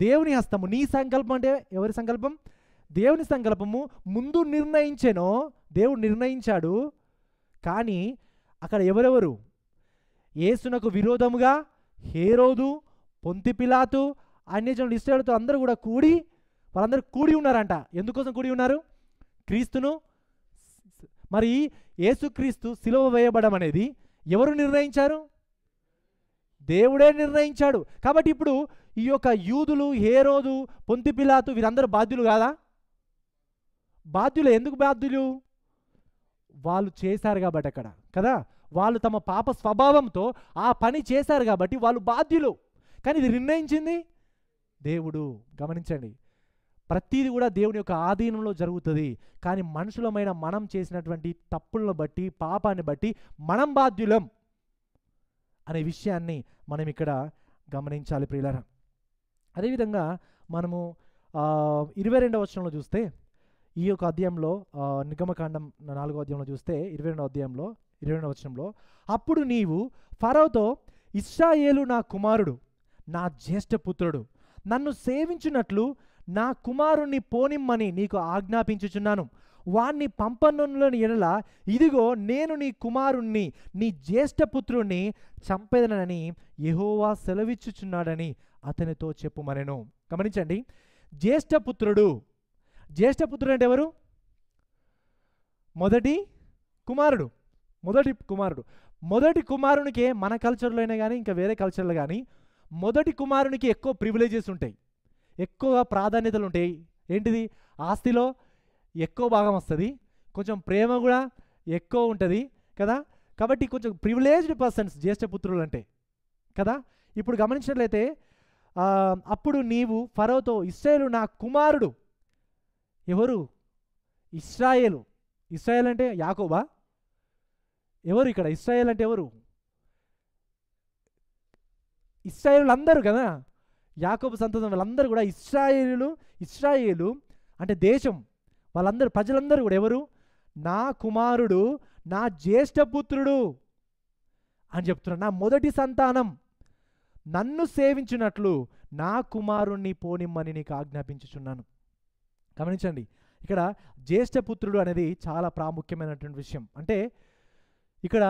దేవుని హస్తము. నీ సంకల్పం అంటే ఎవరి సంకల్పం? దేవుని సంకల్పము ముందు నిర్ణయించెనో, దేవుడు నిర్ణయించాడు. కానీ అక్కడ ఎవరెవరు? యేసునకు విరోధముగా హేరోదు, పొంతి పిలాతు, అన్యజనులు, ఇశ్రాయేలుతో అందరూ కూడా వాళ్ళందరూ కూడి ఉన్నారంట. ఎందుకోసం కూడి ఉన్నారు? క్రీస్తును, మరి యేసుక్రీస్తు సిలువ వేయబడం అనేది ఎవరు నిర్ణయించారు? దేవుడే నిర్ణయించాడు. కాబట్టి ఇప్పుడు ఈ యొక్క యూదులు, హేరోదు, పొంతి పిలాతు వీరందరూ బాధ్యులు కాదా? బాధ్యులు. ఎందుకు బాధ్యులు? వాళ్ళు చేశారు కాబట్టి అక్కడ కదా, వాళ్ళు తమ పాప స్వభావంతో ఆ పని చేశారు కాబట్టి వాళ్ళు బాధ్యులు. కానీ ఇది నిర్ణయించింది దేవుడు. గమనించండి, ప్రతిదీ కూడా దేవుని యొక్క ఆధీనంలో జరుగుతుంది. కానీ మనుషులమైన మనం చేసినటువంటి తప్పులను బట్టి, పాపాన్ని బట్టి మనం బాధ్యులం అనే విషయాన్ని మనం ఇక్కడ గమనించాలి ప్రియులారా. అదేవిధంగా మనము 22వ వచనంలో చూస్తే, ఈ యొక్క అధ్యాయంలో నిర్గమకాండం 4వ అధ్యాయంలో చూస్తే 22వ అధ్యాయంలో 22వ వచనంలో, అప్పుడు నీవు ఫరోతో, ఇశ్రాయేలు నా కుమారుడు, నా జ్యేష్ఠపుత్రుడు, నన్ను సేవించున్నట్లు నా కుమారుణ్ణి పోనిమ్మని నీకు ఆజ్ఞాపించుచున్నాను. వాణ్ణి పంపనులని ఎడల ఇదిగో నేను నీ కుమారుణ్ణి, నీ జ్యేష్ఠపుత్రుణ్ణి చంపేదనని యెహోవా సెలవిచ్చుచున్నాడని అతనితో చెప్పుమనెను. గమనించండి, జ్యేష్ఠపుత్రుడు. జ్యేష్ఠపుత్రుడు అంటే ఎవరు? మొదటి కుమారుడు. మొదటి కుమారునికే మన కల్చర్లో అయినా కానీ ఇంకా వేరే కల్చర్లో కానీ మొదటి కుమారునికి ఎక్కువ ప్రివిలేజెస్ ఉంటాయి, ఎక్కువ ప్రాధాన్యతలు ఉంటాయి. ఏంటిది? ఆస్తిలో ఎక్కువ భాగం వస్తుంది, కొంచెం ప్రేమ కూడా ఎక్కువ ఉంటుంది కదా. కాబట్టి కొంచెం ప్రివిలేజ్డ్ పర్సన్స్ జ్యేష్ఠపుత్రులు అంటే కదా. ఇప్పుడు గమనించినట్లయితే అప్పుడు నీవు ఫరోతో, ఇశ్రాయేలు నా కుమారుడు. ఎవరు? ఇశ్రాయేలు. ఇశ్రాయేల్ అంటే యాకోబా? ఎవరు ఇక్కడ? ఇశ్రాయేల్ అంటే ఎవరు? ఇశ్రాయేలు అందరూ కదా, యాకోబు సంతానం వాళ్ళందరూ కూడా ఇశ్రాయేలు అంటే దేశం, వాళ్ళందరూ ప్రజలందరూ కూడా ఎవరు? నా కుమారుడు, నా జ్యేష్ఠపుత్రుడు అని చెప్తున్నారు. నా మొదటి సంతానం, నన్ను సేవించినట్లు నా కుమారుణ్ణి పోనిమ్మని నీకు ఆజ్ఞాపించుచున్నాను. గమనించండి, ఇక్కడ జ్యేష్ఠపుత్రుడు అనేది చాలా ప్రాముఖ్యమైనటువంటి విషయం. అంటే ఇక్కడ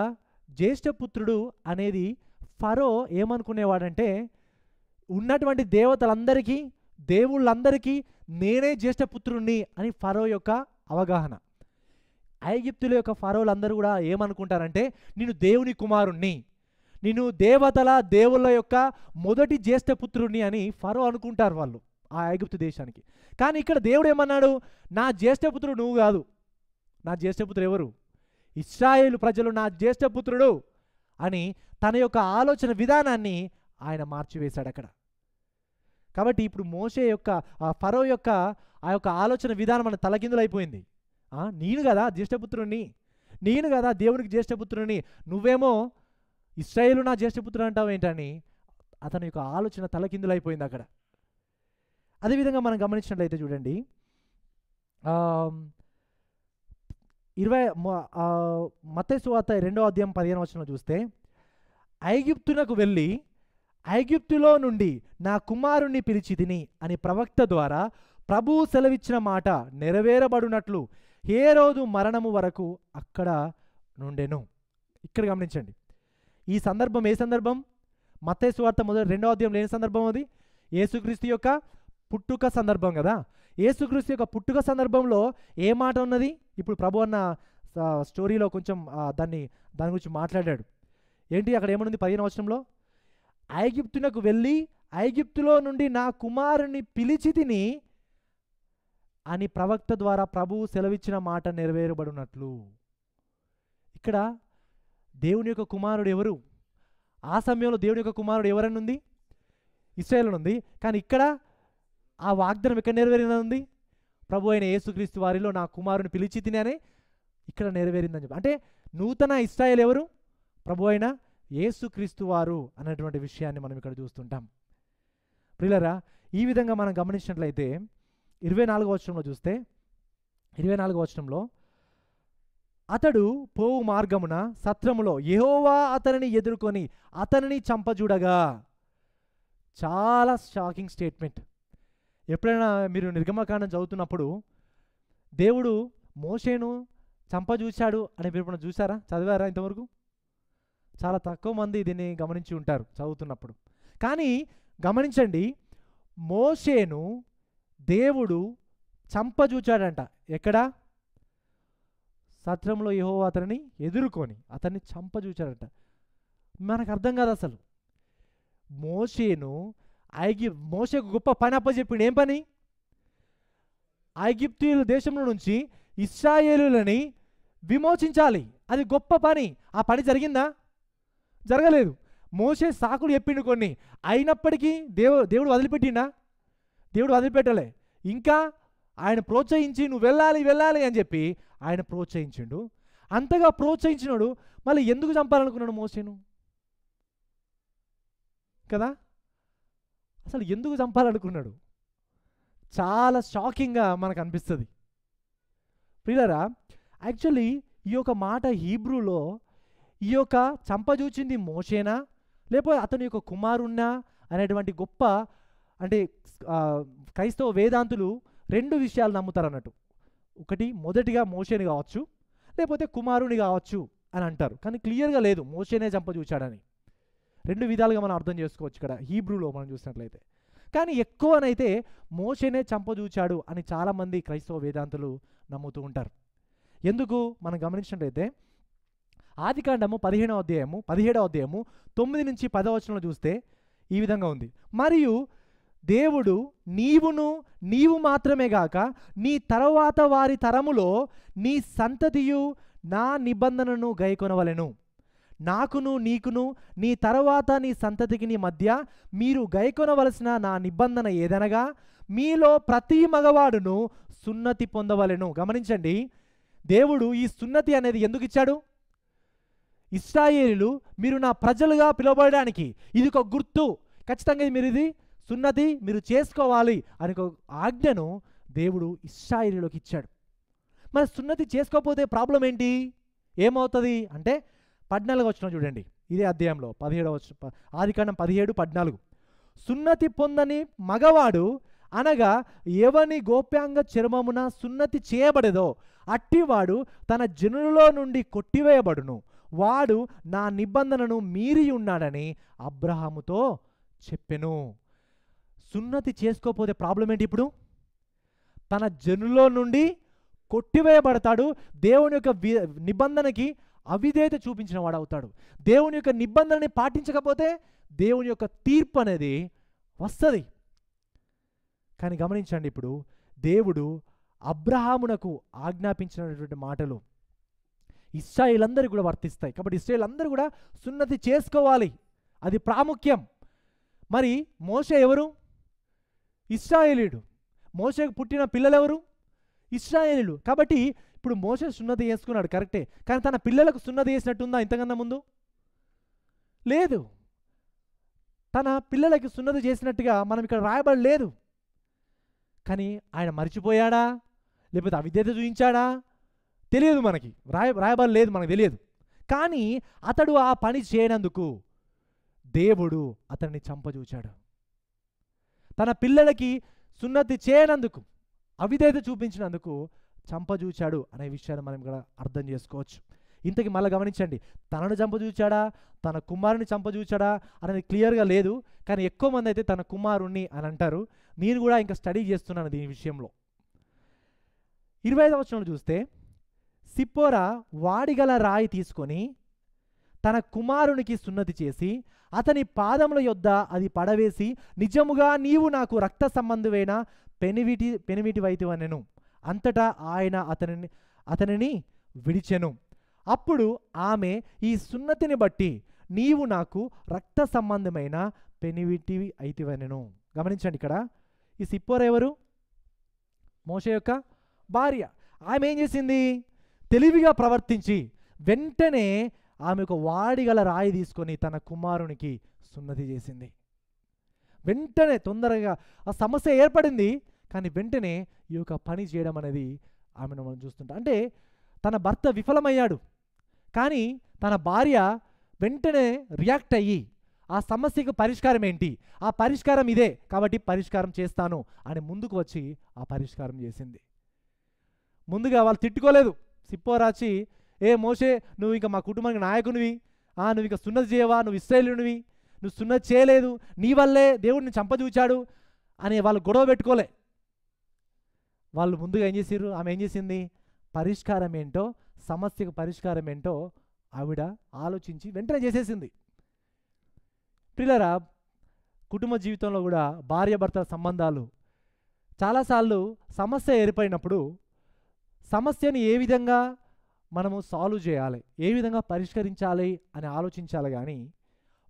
జ్యేష్ఠపుత్రుడు అనేది ఫరో ఏమనుకునేవాడంటే, ఉన్నటువంటి దేవతలందరికీ, దేవుళ్ళందరికీ నేనే జ్యేష్ఠపుత్రుణ్ణి అని ఫరో యొక్క అవగాహన. ఐగుప్తుల యొక్క ఫరోలందరూ కూడా ఏమనుకుంటారంటే, నేను దేవుని కుమారుణ్ణి, నేను దేవుళ్ళ యొక్క మొదటి జ్యేష్ఠపుత్రుణ్ణి అని ఫరో అనుకుంటారు వాళ్ళు ఆ ఐగుప్తు దేశానికి. కానీ ఇక్కడ దేవుడు ఏమన్నాడు? నా జ్యేష్ఠపుత్రుడు నువ్వు కాదు. నా జ్యేష్ఠపుత్రుడు ఎవరు? ఇశ్రాయేలు ప్రజలు నా జ్యేష్ఠపుత్రుడు అని తన యొక్క ఆలోచన విధానాన్ని ఆయన మార్చివేశాడు అక్కడ. కాబట్టి ఇప్పుడు మోషే యొక్క ఫరో యొక్క ఆ యొక్క ఆలోచన విధానం మన తలకిందులైపోయింది. నేను కదా జ్యేష్ఠపుత్రుణ్ణి, నేను కదా దేవునికి జ్యేష్ఠపుత్రుని, నువ్వేమో ఇశ్రాయేలు నా జ్యేష్ఠపుత్రుడు అంటావు ఏంటని అతని యొక్క ఆలోచన తలకిందులైపోయింది అక్కడ. అదేవిధంగా మనం గమనించినట్లయితే చూడండి, 20 మత్తయి సువార్త 2వ అధ్యాయం 15వ వచనంలో చూస్తే, ఐగుప్తునకు వెళ్ళి ఐగుప్తులో నుండి నా కుమారుణ్ణి పిలిచి తిని అని ప్రవక్త ద్వారా ప్రభువు సెలవిచ్చిన మాట నెరవేరబడినట్లు హేరోదు మరణము వరకు అక్కడ నుండెను. ఇక్కడ గమనించండి, ఈ సందర్భం ఏ సందర్భం? మత్తయి సువార్త 2వ అధ్యాయం లేని సందర్భం అది. యేసుక్రీస్తు యొక్క పుట్టుక సందర్భం కదా. యేసుక్రీస్తు యొక్క పుట్టుక సందర్భంలో ఏ మాట ఉన్నది? ఇప్పుడు ప్రభు అన్న స్టోరీలో కొంచెం దాని గురించి మాట్లాడాడు. ఏంటి అక్కడ ఏమనుంది 15వ వచనంలో? ఐగుప్తునకు వెళ్ళి ఐగుప్తులో నుండి నా కుమారుని పిలిచి తిని అని ప్రవక్త ద్వారా ప్రభువు సెలవిచ్చిన మాట నెరవేరబడినట్లు. ఇక్కడ దేవుని యొక్క కుమారుడు ఎవరు? ఆ సమయంలో దేవుని యొక్క కుమారుడు ఎవరని ఉంది? ఇశ్రాయేలు ఉంది. కానీ ఇక్కడ ఆ వాగ్దానం ఎక్కడ నెరవేరింది? ప్రభు అయిన యేసుక్రీస్తు వారిలో నా కుమారుని పిలిచి తిని అని ఇక్కడ నెరవేరిందని చెప్పి. అంటే నూతన ఇశ్రాయేలు ఎవరు? ప్రభు అయిన యేసుక్రీస్తు వారు అనేటువంటి విషయాన్ని మనం ఇక్కడ చూస్తుంటాం. ప్రియులారా, ఈ విధంగా మనం గమనించినట్లయితే 24వ వచనంలో చూస్తే, 24వ వచనంలో అతడు పోవు మార్గమున సత్రములో యెహోవా అతనిని ఎదుర్కొని అతనిని చంపజూడగా. చాలా షాకింగ్ స్టేట్మెంట్. ఎప్పుడైనా మీరు నిర్గమకాండం చదువుతున్నప్పుడు దేవుడు మోషేను చంపజూశాడు అని మీరు చూసారా? చదివారా ఇంతవరకు? చాలా తక్కువ మంది దీన్ని గమనించి ఉంటారు చదువుతున్నప్పుడు. కానీ గమనించండి, మోషేను దేవుడు చంపజూచాడంట. ఎక్కడ? సత్రంలో యెహోవా అతనిని ఎదుర్కొని అతన్ని చంపజూచాడంట. మనకు అర్థం కాదు అసలు. మోషేకు గొప్ప పని అప్పచెప్పిండు. ఏం పని? ఐగుప్తీయుల దేశంలో నుంచి ఇశ్రాయేలులని విమోచించాలి. అది గొప్ప పని. ఆ పని జరిగిందా? జరగలేదు. మోషే సాకులు చెప్పిండు కొన్ని. అయినప్పటికీ దేవుడు వదిలిపెట్టిండా? దేవుడు వదిలిపెట్టలే. ఇంకా ఆయన ప్రోత్సహించి నువ్వు వెళ్ళాలి వెళ్ళాలి అని చెప్పి ఆయన ప్రోత్సహించిండు. అంతగా ప్రోత్సహించినాడు, మళ్ళీ ఎందుకు చంపాలనుకున్నాడు మోషేను కదా? అసలు ఎందుకు చంపాలనుకున్నాడు? చాలా షాకింగ్గా మనకు అనిపిస్తుంది. ప్రియులారా, యాక్చువల్లీ ఈ యొక్క మాట హీబ్రూలో ఈ యొక్క చంపజూచింది మోషేనా లేకపోతే అతని యొక్క కుమారున్నా అనేటువంటి గొప్ప, అంటే క్రైస్తవ వేదాంతులు 2 విషయాలు నమ్ముతారు అన్నట్టు. ఒకటి, మొదటిగా మోషేని కావచ్చు లేకపోతే కుమారుని కావచ్చు అని అంటారు. కానీ క్లియర్గా లేదు మోషేనే చంపజూచాడని. 2 విధాలుగా మనం అర్థం చేసుకోవచ్చు ఇక్కడ హీబ్రూలో మనం చూసినట్లయితే. కానీ ఎక్కువనైతే మోషేనే చంపజూచాడు అని చాలామంది క్రైస్తవ వేదాంతులు నమ్ముతూ ఉంటారు. ఎందుకు మనం గమనించినట్లయితే ఆదికాండము 17వ అధ్యాయము 9 నుంచి 10వ వచనంలో చూస్తే ఈ విధంగా ఉంది. మరియు దేవుడు నీవు మాత్రమే గాక నీ తరువాత వారి తరములో నీ సంతతియు నా నిబంధనను గైకొనవలెను. నాకును నీకును నీ తరువాత నీ సంతతికి నీ మధ్య మీరు గైకొనవలసిన నా నిబంధన ఏదనగా మీలో ప్రతి మగవాడును సున్నతి పొందవలెను. గమనించండి, దేవుడు ఈ సున్నతి అనేది ఎందుకు ఇచ్చాడు? ఇశ్రాయేలీలు మీరు నా ప్రజలుగా పిలువబడడానికి ఇది ఒక గుర్తు, ఖచ్చితంగా ఇది సున్నతి మీరు చేసుకోవాలి అని ఒక ఆజ్ఞను దేవుడు ఇశ్రాయేలీలోకి ఇచ్చాడు. మరి సున్నతి చేసుకోకపోతే ప్రాబ్లం ఏంటి? ఏమవుతుంది అంటే 14వ వచనం చూడండి, ఇదే అధ్యాయంలో 17వ వచనం, ఆదికాండం 17:14. సున్నతి పొందని మగవాడు అనగా ఎవని గోప్యాంగ చర్మమున సున్నతి చేయబడేదో అట్టివాడు తన జనులలో నుండి కొట్టివేయబడును. వాడు నా నిబంధనను మీరి ఉన్నాడని అబ్రహాముతో చెప్పెను. సున్నతి చేసుకోకపోతే ప్రాబ్లం ఏంటి? ఇప్పుడు తన జనులో నుండి కొట్టివేయబడతాడు. దేవుని యొక్క నిబంధనకి అవిధేయత చూపించిన వాడు అవుతాడు. దేవుని యొక్క నిబంధనని పాటించకపోతే దేవుని యొక్క తీర్పు అనేది వస్తుంది. కానీ గమనించండి, ఇప్పుడు దేవుడు అబ్రహామునకు ఆజ్ఞాపించినటువంటి మాటలు ఇశ్రాయేలందరికీ కూడా వర్తిస్తాయి. కాబట్టి ఇశ్రాయేలందరూ కూడా సున్నతి చేసుకోవాలి, అది ప్రాముఖ్యం. మరి మోషే ఎవరు? ఇశ్రాయేలీయుడు. మోషేకు పుట్టిన పిల్లలెవరు? ఇశ్రాయేలీయులు. కాబట్టి ఇప్పుడు మోషే సున్నతి చేసుకున్నాడు కరెక్టే, కానీ తన పిల్లలకు సున్నతి చేసినట్టుందా ఇంతకన్నా ముందు? లేదు. తన పిల్లలకి సున్నతి చేసినట్టుగా మనం ఇక్కడ రాయబడలేదు. కానీ ఆయన మర్చిపోయాడా లేకపోతే అవిధేయత చూపించాడా తెలియదు, మనకి రాయబడలేదు, మనకు తెలియదు. కానీ అతడు ఆ పని చేయనందుకు దేవుడు అతన్ని చంపజూచాడు. తన పిల్లలకి సున్నతి చేయనందుకు, అవిధేయత చూపించినందుకు చంపజూచాడు అనే విషయాన్ని మనం ఇక్కడ అర్థం చేసుకోవచ్చు. ఇంతకీ మళ్ళీ గమనించండి, తనను చంపజూచాడా, తన కుమారుని చంపజూచాడా అనేది క్లియర్గా లేదు. కానీ ఎక్కువ మంది అయితే తన కుమారుణ్ణి అని అంటారు. నేను కూడా ఇంకా స్టడీ చేస్తున్నాను దీని విషయంలో. 25వ వచనంలో చూస్తే, సిప్పోరా వాడిగల రాయి తీసుకొని తన కుమారునికి సున్నతి చేసి అతని పాదముల యొద్ద అది పడవేసి, నిజముగా నీవు నాకు రక్త సంబంధమైన పెనిమిటివైతివనెను. అంతటా ఆయన అతనిని విడిచెను. అప్పుడు ఆమె, ఈ సున్నతిని బట్టి నీవు నాకు రక్త సంబంధమైన పెనివిటివి అయితివనెను. గమనించండి, ఇక్కడ ఈ సిప్పోరా ఎవరు? మోషే యొక్క భార్య. ఆమె ఏం చేసింది? తెలివిగా ప్రవర్తించి వెంటనే ఆమె ఒక వాడిగల రాయి తీసుకొని తన కుమారునికి సున్నతి చేసింది. వెంటనే తొందరగా ఆ సమస్య ఏర్పడింది, కానీ వెంటనే ఈ యొక్క పని చేయడం అనేది ఆమెను మనం చూస్తుంటాం. అంటే తన భర్త విఫలమయ్యాడు, కానీ తన భార్య వెంటనే రియాక్ట్ అయ్యి ఆ సమస్యకు పరిష్కారం ఏంటి, ఆ పరిష్కారం ఇదే కాబట్టి పరిష్కారం చేస్తాను అని ముందుకు వచ్చి ఆ పరిష్కారం చేసింది. ముందుగా వాళ్ళు తిట్టుకోలేదు. సిప్పోరాచి, ఏ మోషే, నువ్వు ఇంకా మా కుటుంబానికి నాయకునివి, నువ్వు ఇంకా సున్నతి చేయవా, నువ్వు ఇశ్రాయేలునివి, నువ్వు సున్నతి చేయలేదు, నీ వల్లే దేవుడిని చంపజూచాడు అని వాళ్ళు గొడవ పెట్టుకోలే. వాళ్ళు ముందుగా ఏం చేసారు? ఆమె ఏం చేసింది? పరిష్కారం ఏంటో, సమస్యకు పరిష్కారం ఏంటో ఆవిడ ఆలోచించి వెంటనే చేసేసింది. ప్రియులారా, కుటుంబ జీవితంలో కూడా భార్యాభర్తల సంబంధాలు చాలాసార్లు సమస్య ఏర్పడినప్పుడు సమస్యని ఏ విధంగా మనము సాల్వ్ చేయాలి, ఏ విధంగా పరిష్కరించాలి అని ఆలోచించాలి. కానీ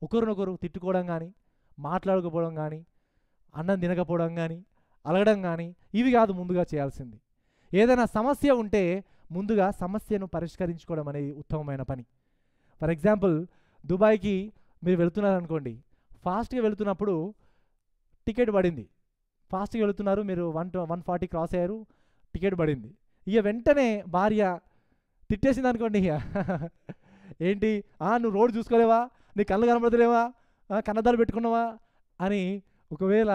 ఒకరినొకరు తిట్టుకోవడం కానీ, మాట్లాడకపోవడం కానీ, అన్నం తినకపోవడం కానీ, అలగడం కానీ ఇవి కాదు ముందుగా చేయాల్సింది. ఏదైనా సమస్య ఉంటే ముందుగా సమస్యను పరిష్కరించుకోవడం అనేది ఉత్తమమైన పని. ఫర్ ఎగ్జాంపుల్, దుబాయ్కి మీరు వెళుతున్నారనుకోండి, ఫాస్ట్గా వెళుతున్నప్పుడు టికెట్ పడింది, ఫాస్ట్గా వెళుతున్నారు, మీరు 140 క్రాస్ అయ్యారు, టికెట్ పడింది. ఇక వెంటనే భార్య తిట్టేసింది అనుకోండి, ఇక ఏంటి, నువ్వు రోడ్డు చూసుకోలేవా, నీ కళ్ళు కనబడతలేవా, కన్నదాలు పెట్టుకున్నావా అని ఒకవేళ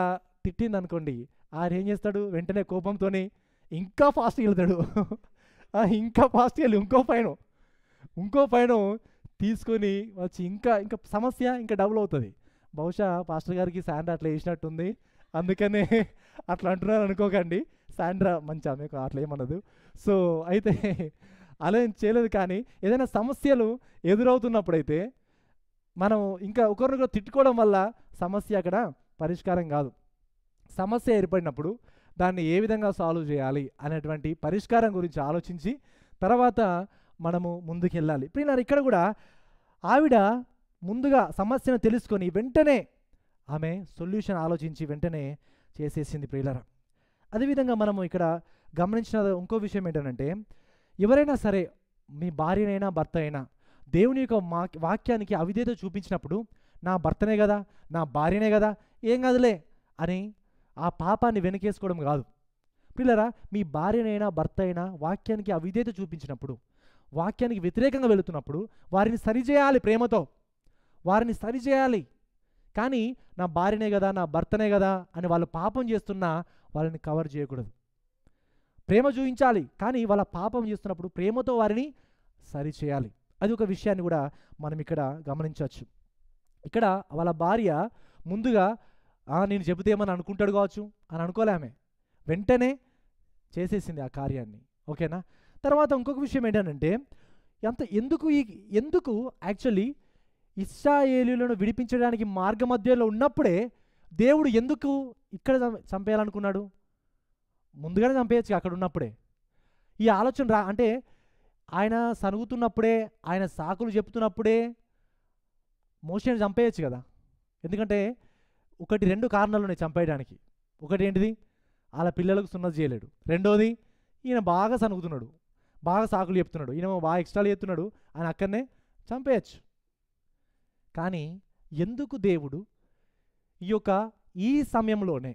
తిట్టింది అనుకోండి, ఆయన ఏం చేస్తాడు? వెంటనే కోపంతో ఇంకా ఫాస్ట్గా వెళ్తాడు. ఇంకా ఫాస్ట్గా వెళ్ళి ఇంకో పైన తీసుకొని వచ్చి ఇంకా సమస్య ఇంకా డబుల్ అవుతుంది. బహుశా పాస్టర్ గారికి శాండ్రా అట్లా వేసినట్టుంది, అందుకనే అట్లా అంటున్నారు అనుకోకండి. శాండ్రా మంచి ఆమె, అట్లా ఏమన్నదు. సో అయితే అలా ఏం చేయలేదు. కానీ ఏదైనా సమస్యలు ఎదురవుతున్నప్పుడైతే మనం ఇంకా ఒకరినొకరు తిట్టుకోవడం వల్ల సమస్య అక్కడ పరిష్కారం కాదు. సమస్య ఏర్పడినప్పుడు దాన్ని ఏ విధంగా సాల్వ్ చేయాలి అనేటువంటి పరిష్కారం గురించి ఆలోచించి తర్వాత మనము ముందుకెళ్ళాలి. ఇప్పుడు ఇక్కడ కూడా ఆవిడ ముందుగా సమస్యను తెలుసుకొని వెంటనే ఆమె సొల్యూషన్ ఆలోచించి వెంటనే చేసేసింది. ప్రియులారా, అదేవిధంగా మనము ఇక్కడ గమనించిన ఇంకో విషయం ఏంటంటే, ఎవరైనా సరే, మీ భార్యనైనా భర్త అయినా దేవుని యొక్క వాక్యానికి అవిధేయత చూపించినప్పుడు, నా భర్తనే కదా, నా భార్యనే కదా, ఏం కాదులే అని ఆ పాపాన్ని వెనకేసుకోవడం కాదు. పిల్లరా, మీ భార్యనైనా భర్త అయినా వాక్యానికి అవిధేయత చూపించినప్పుడు, వాక్యానికి వ్యతిరేకంగా వెళుతున్నప్పుడు వారిని సరిచేయాలి, ప్రేమతో వారిని సరిచేయాలి. కానీ నా భార్యనే కదా, నా భర్తనే కదా అని వాళ్ళు పాపం చేస్తున్నా వాళ్ళని కవర్ చేయకూడదు. ప్రేమ చూపించాలి, కానీ వాళ్ళ పాపం చేస్తున్నప్పుడు ప్రేమతో వారిని సరిచేయాలి. అది ఒక విషయాన్ని కూడా మనం ఇక్కడ గమనించవచ్చు. ఇక్కడ వాళ్ళ భార్య ముందుగా నేను చెబితే ఏమని అనుకుంటాడు కావచ్చు అని అనుకోలే, ఆమె వెంటనే చేసేసింది ఆ కార్యాన్ని. ఓకేనా? తర్వాత ఇంకొక విషయం ఏంటంటే, ఎందుకు యాక్చువల్లీ ఇశ్రాయేలీయులను విడిపించడానికి మార్గ మధ్యలో ఉన్నప్పుడే దేవుడు ఎందుకు ఇక్కడ చంపేయాలనుకున్నాడు? ముందుగానే చంపేయచ్చు అక్కడ ఉన్నప్పుడే. ఈ ఆలోచన అంటే ఆయన సనుగుతున్నప్పుడే, ఆయన సాకులు చెప్తున్నప్పుడే మోషేని చంపేయచ్చు కదా. ఎందుకంటే 2 కారణాలు ఉన్నాయి చంపేయడానికి. ఒకటి ఏంటిది? వాళ్ళ పిల్లలకు సున్నతి చేయలేడు. రెండోది, ఈయన బాగా సనుగుతున్నాడు, బాగా సాకులు చెప్తున్నాడు, ఈయన బాగా ఎక్స్ట్రాలు చెప్తున్నాడు, ఆయన అక్కడనే చంపేయచ్చు. కానీ ఎందుకు దేవుడు ఈ సమయంలోనే,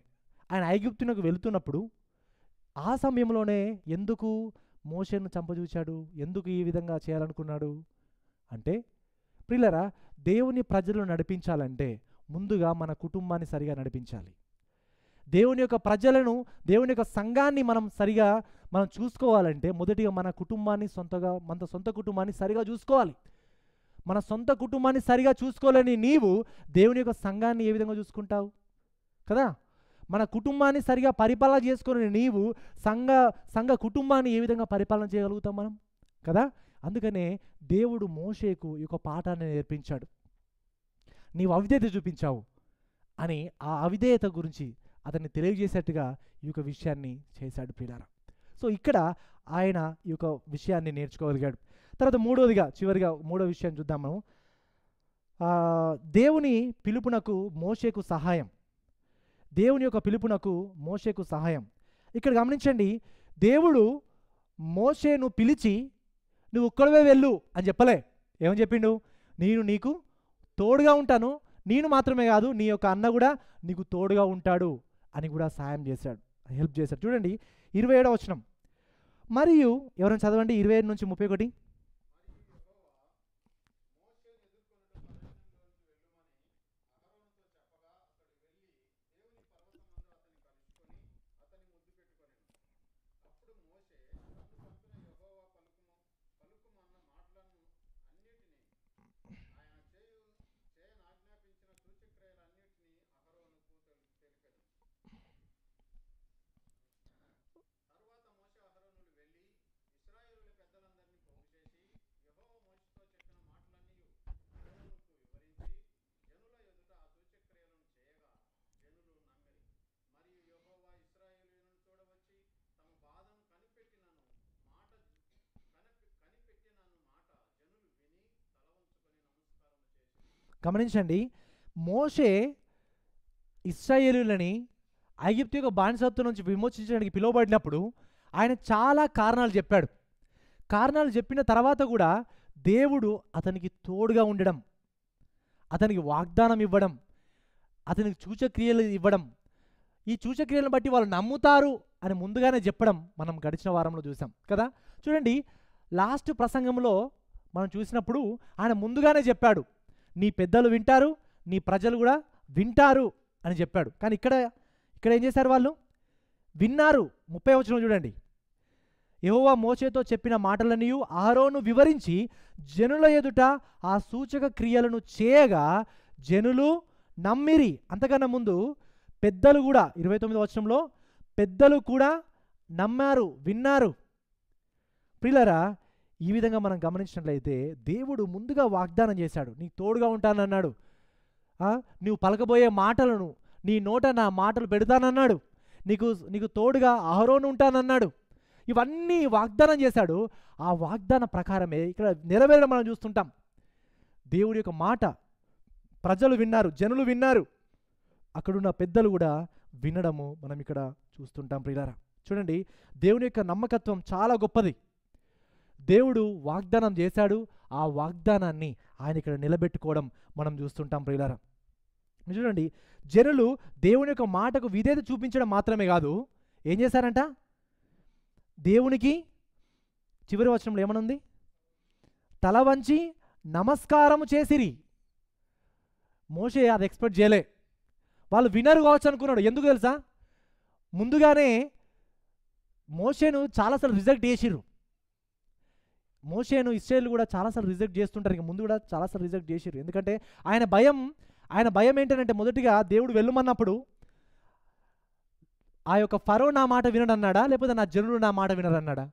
ఆయన ఐగుప్తునకు వెళుతున్నప్పుడు ఆ సమయంలోనే ఎందుకు మోషేను చంపజూచాడు? ఎందుకు ఈ విధంగా చేయాలనుకున్నాడు అంటే, ప్రియులారా, దేవుని ప్రజలను నడిపించాలంటే ముందుగా మన కుటుంబాన్ని సరిగా నడిపించాలి. దేవుని యొక్క ప్రజలను, దేవుని యొక్క సంఘాన్ని మనం చూసుకోవాలంటే మొదటిగా మన సొంత కుటుంబాన్ని సరిగా చూసుకోవాలి. మన సొంత కుటుంబాన్ని సరిగా చూసుకోలేని నీవు దేవుని యొక్క సంఘాన్ని ఏ విధంగా చూసుకుంటావు కదా? మన కుటుంబాన్ని సరిగా పరిపాలన చేసుకుని నీవు సంఘ కుటుంబాన్ని ఏ విధంగా పరిపాలన చేయగలుగుతాం మనం కదా? అందుకనే దేవుడు మోషేకు ఈ యొక్క పాఠాన్ని నేర్పించాడు. నీవు అవిధేయత చూపించావు అని ఆ అవిధేయత గురించి అతన్ని తెలియజేసేట్టుగా ఈ యొక్క విషయాన్ని చేశాడు ప్రియులారా. సో ఇక్కడ ఆయన ఈ యొక్క విషయాన్ని నేర్చుకోగలిగాడు. తర్వాత చివరిగా మూడో విషయం చూద్దాం మనం. దేవుని పిలుపునకు మోషేకు సహాయం. దేవుని యొక్క పిలుపునకు మోషేకు సహాయం. ఇక్కడ గమనించండి, దేవుడు మోషేను పిలిచి నువ్వు ఒక్కడవే వెళ్ళు అని చెప్పలే. ఏమని చెప్పిండు? నేను నీకు తోడుగా ఉంటాను, నేను మాత్రమే కాదు నీ యొక్క అన్న కూడా నీకు తోడుగా ఉంటాడు అని కూడా సాయం చేశాడు, హెల్ప్ చేశాడు. చూడండి 27వ వచనం. మరియు ఎవరైనా చదవండి 27 నుంచి 31. గమనించండి, మోషే ఇశ్రాయేలీయులని ఐగుప్తు యొక్క బానిసత్వం నుంచి విమోచించడానికి పిలువబడినప్పుడు ఆయన చాలా కారణాలు చెప్పాడు. కారణాలు చెప్పిన తర్వాత కూడా దేవుడు అతనికి తోడుగా ఉండడం, అతనికి వాగ్దానం ఇవ్వడం, అతనికి సూచక్రియలు ఇవ్వడం, ఈ సూచక్రియలను బట్టి వాళ్ళు నమ్ముతారు అని ముందుగానే చెప్పడం మనం గడిచిన వారంలో చూసాం కదా. చూడండి, లాస్ట్ ప్రసంగంలో మనం చూసినప్పుడు ఆయన ముందుగానే చెప్పాడు, నీ పెద్దలు వింటారు, నీ ప్రజలు కూడా వింటారు అని చెప్పాడు. కానీ ఇక్కడ ఏం చేశారు? వాళ్ళు విన్నారు. 30వ వచనం చూడండి. యెహోవా మోషేతో చెప్పిన మాటలన్నీ అహరోను వివరించి జనుల ఎదుట ఆ సూచక క్రియలను చేయగా జనులు నమ్మిరి. అంతకన్నా ముందు పెద్దలు కూడా 29వ వచనంలో పెద్దలు కూడా నమ్మారు, విన్నారు. ప్రియులారా, ఈ విధంగా మనం గమనించినట్లయితే దేవుడు ముందుగా వాగ్దానం చేశాడు, నీకు తోడుగా ఉంటానన్నాడు, నువ్వు పలకబోయే మాటలను నీ నోట నా మాటలు పెడతానన్నాడు, నీకు తోడుగా అహరోను ఉంటానన్నాడు. ఇవన్నీ వాగ్దానం చేశాడు. ఆ వాగ్దాన ప్రకారమే ఇక్కడ నెరవేరడం మనం చూస్తుంటాం. దేవుడి యొక్క మాట ప్రజలు విన్నారు, జనులు విన్నారు, అక్కడున్న పెద్దలు కూడా వినడము మనం ఇక్కడ చూస్తుంటాం. ప్రియులారా, చూడండి, దేవుని యొక్క నమ్మకత్వం చాలా గొప్పది. దేవుడు వాగ్దానం చేశాడు, ఆ వాగ్దానాన్ని ఆయన ఇక్కడ నిలబెట్టుకోవడం మనం చూస్తుంటాం. ప్రియులారా, చూడండి, జనులు దేవుని యొక్క మాటకు విధేయత చూపించడం మాత్రమే కాదు, ఏం చేశారంట? దేవునికి చివరి వచనంలో ఏమనుంది? తల వంచి నమస్కారము చేసిరి. మోషే అది ఎక్స్పెక్ట్ చేయలే. వాళ్ళు వినరు కావచ్చు అనుకున్నాడు. ఎందుకు తెలుసా? ముందుగానే మోషేను చాలాసార్లు రిజెక్ట్ చేసిర్రు. మోషేను ఇశ్రాయేలు కూడా చాలాసార్లు రిజెక్ట్ చేస్తుంటారు. ఇక ముందు కూడా చాలాసార్లు రిజెక్ట్ చేసిర్రు. ఎందుకంటే ఆయన భయం ఏంటంటే, మొదటిగా దేవుడు వెళ్ళమన్నప్పుడు ఆ యొక్క ఫరో నా మాట వినడన్నాడా, లేకపోతే నా జనులు నా మాట వినరన్నాడా?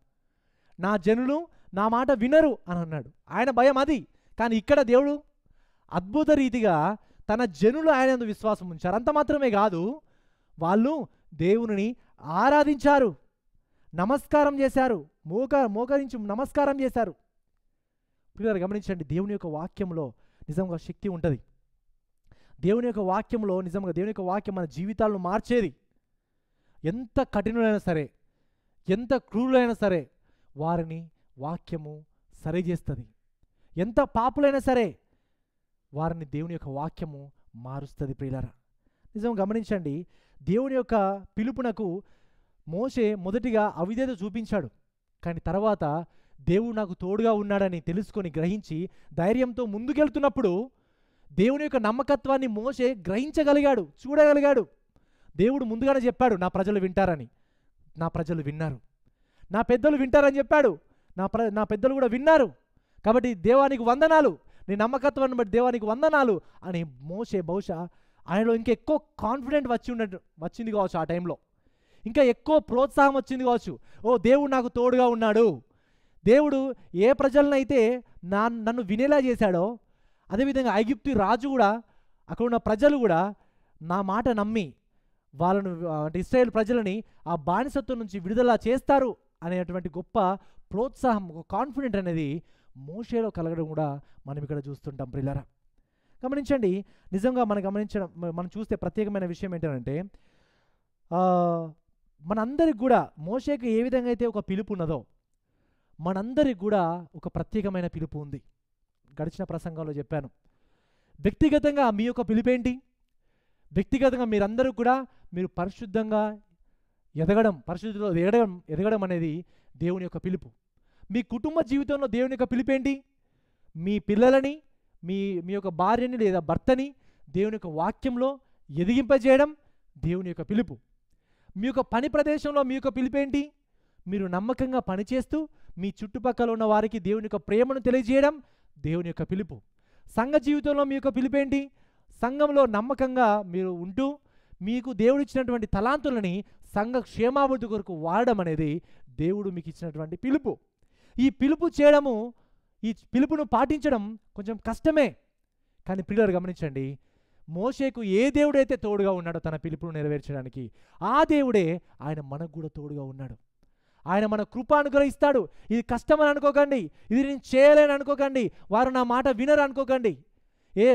నా జనులు నా మాట వినరు అని అన్నాడు. ఆయన భయం అది. కానీ ఇక్కడ దేవుడు అద్భుత రీతిగా తన జనులు ఆయన యందు విశ్వాసం ఉంచారు. అంత మాత్రమే కాదు, వాళ్ళు దేవుని ఆరాధించారు, నమస్కారం చేశారు, మోకరించి నమస్కారం చేశారు. పిల్లలు గమనించండి, దేవుని యొక్క వాక్యంలో నిజంగా శక్తి ఉంటుంది. దేవుని యొక్క వాక్యంలో నిజంగా దేవుని యొక్క వాక్యం మన జీవితాలను మార్చేది. ఎంత కఠినులైనా సరే, ఎంత క్రూరులైనా సరే వారిని వాక్యము సరిచేస్తుంది. ఎంత పాపులైనా సరే వారిని దేవుని యొక్క వాక్యము మారుస్తుంది. ప్రియులారా, నిజం గమనించండి, దేవుని యొక్క పిలుపునకు మోషే మొదటిగా అవిధేయత చూపించాడు. కానీ తర్వాత దేవుడు నాకు తోడుగా ఉన్నాడని తెలుసుకొని గ్రహించి ధైర్యంతో ముందుకెళ్తున్నప్పుడు దేవుని యొక్క నమ్మకత్వాన్ని మోషే గ్రహించగలిగాడు, చూడగలిగాడు. దేవుడు ముందుగానే చెప్పాడు, నా ప్రజలు వింటారని. నా ప్రజలు విన్నారు. నా పెద్దలు వింటారని చెప్పాడు. నా పెద్దలు కూడా విన్నారు. కాబట్టి దేవానికి వందనాలు, నీ నమ్మకత్వాన్ని బట్టి దేవానికి వందనాలు అని మోషే బహుశా ఆయనలో ఇంకా ఎక్కువ కాన్ఫిడెంట్ వచ్చింది కావచ్చు. ఆ టైంలో ఇంకా ఎక్కువ ప్రోత్సాహం వచ్చింది కావచ్చు. ఓ, దేవుడు నాకు తోడుగా ఉన్నాడు. దేవుడు ఏ ప్రజలనైతే నన్ను వినేలా చేశాడో అదేవిధంగా ఐగుప్తు రాజు కూడా, అక్కడ ఉన్న ప్రజలు కూడా నా మాట నమ్మి వాళ్ళను, అంటే ఇశ్రాయేల్ ప్రజలని ఆ బానిసత్వం నుంచి విడుదల చేస్తారు అనేటువంటి గొప్ప ప్రోత్సాహం, ఒక కాన్ఫిడెంట్ అనేది మోషేలో కలగడం కూడా మనం ఇక్కడ చూస్తుంటాం. ప్రియులారా, గమనించండి. నిజంగా మనం చూస్తే ప్రత్యేకమైన విషయం ఏంటంటే, మనందరికి కూడా మోషేకి ఏ విధంగా అయితే ఒక పిలుపు ఉన్నదో మనందరికి కూడా ఒక ప్రత్యేకమైన పిలుపు ఉంది. గడిచిన ప్రసంగంలో చెప్పాను. వ్యక్తిగతంగా మీ యొక్క పిలుపేంటి? వ్యక్తిగతంగా మీరందరూ కూడా మీరు పరిశుద్ధంగా ఎదగడం, పరిశుద్ధిలో ఎదగడం అనేది దేవుని యొక్క పిలుపు. మీ కుటుంబ జీవితంలో దేవుని యొక్క పిలుపేంటి? మీ పిల్లలని, మీ యొక్క భార్యని లేదా భర్తని దేవుని యొక్క వాక్యంలో ఎదిగింపజేయడం దేవుని యొక్క పిలుపు. మీ యొక్క పని ప్రదేశంలో మీ యొక్క పిలుపేంటి? మీరు నమ్మకంగా పనిచేస్తూ మీ చుట్టుపక్కల ఉన్న వారికి దేవుని యొక్క ప్రేమను తెలియజేయడం దేవుని యొక్క పిలుపు. సంఘ జీవితంలో మీ యొక్క పిలుపేంటి? సంఘంలో నమ్మకంగా మీరు ఉంటూ మీకు దేవుడు ఇచ్చినటువంటి తలాంతులని సంఘ క్షేమాభివృద్ధి కొరకు వాడడం అనేది దేవుడు మీకు ఇచ్చినటువంటి పిలుపు. ఈ పిలుపు చేయడము, ఈ పిలుపును పాటించడం కొంచెం కష్టమే. కానీ పిల్లలు గమనించండి, మోషేకు ఏ దేవుడైతే తోడుగా ఉన్నాడో తన పిలుపును నెరవేర్చడానికి, ఆ దేవుడే ఆయన మనకు కూడా తోడుగా ఉన్నాడు. ఆయన మన కృప అనుగ్రహిస్తాడు. ఇది కష్టమని అనుకోకండి, ఇది నేను చేయలేని అనుకోకండి, వారు నా మాట వినరు అనుకోకండి.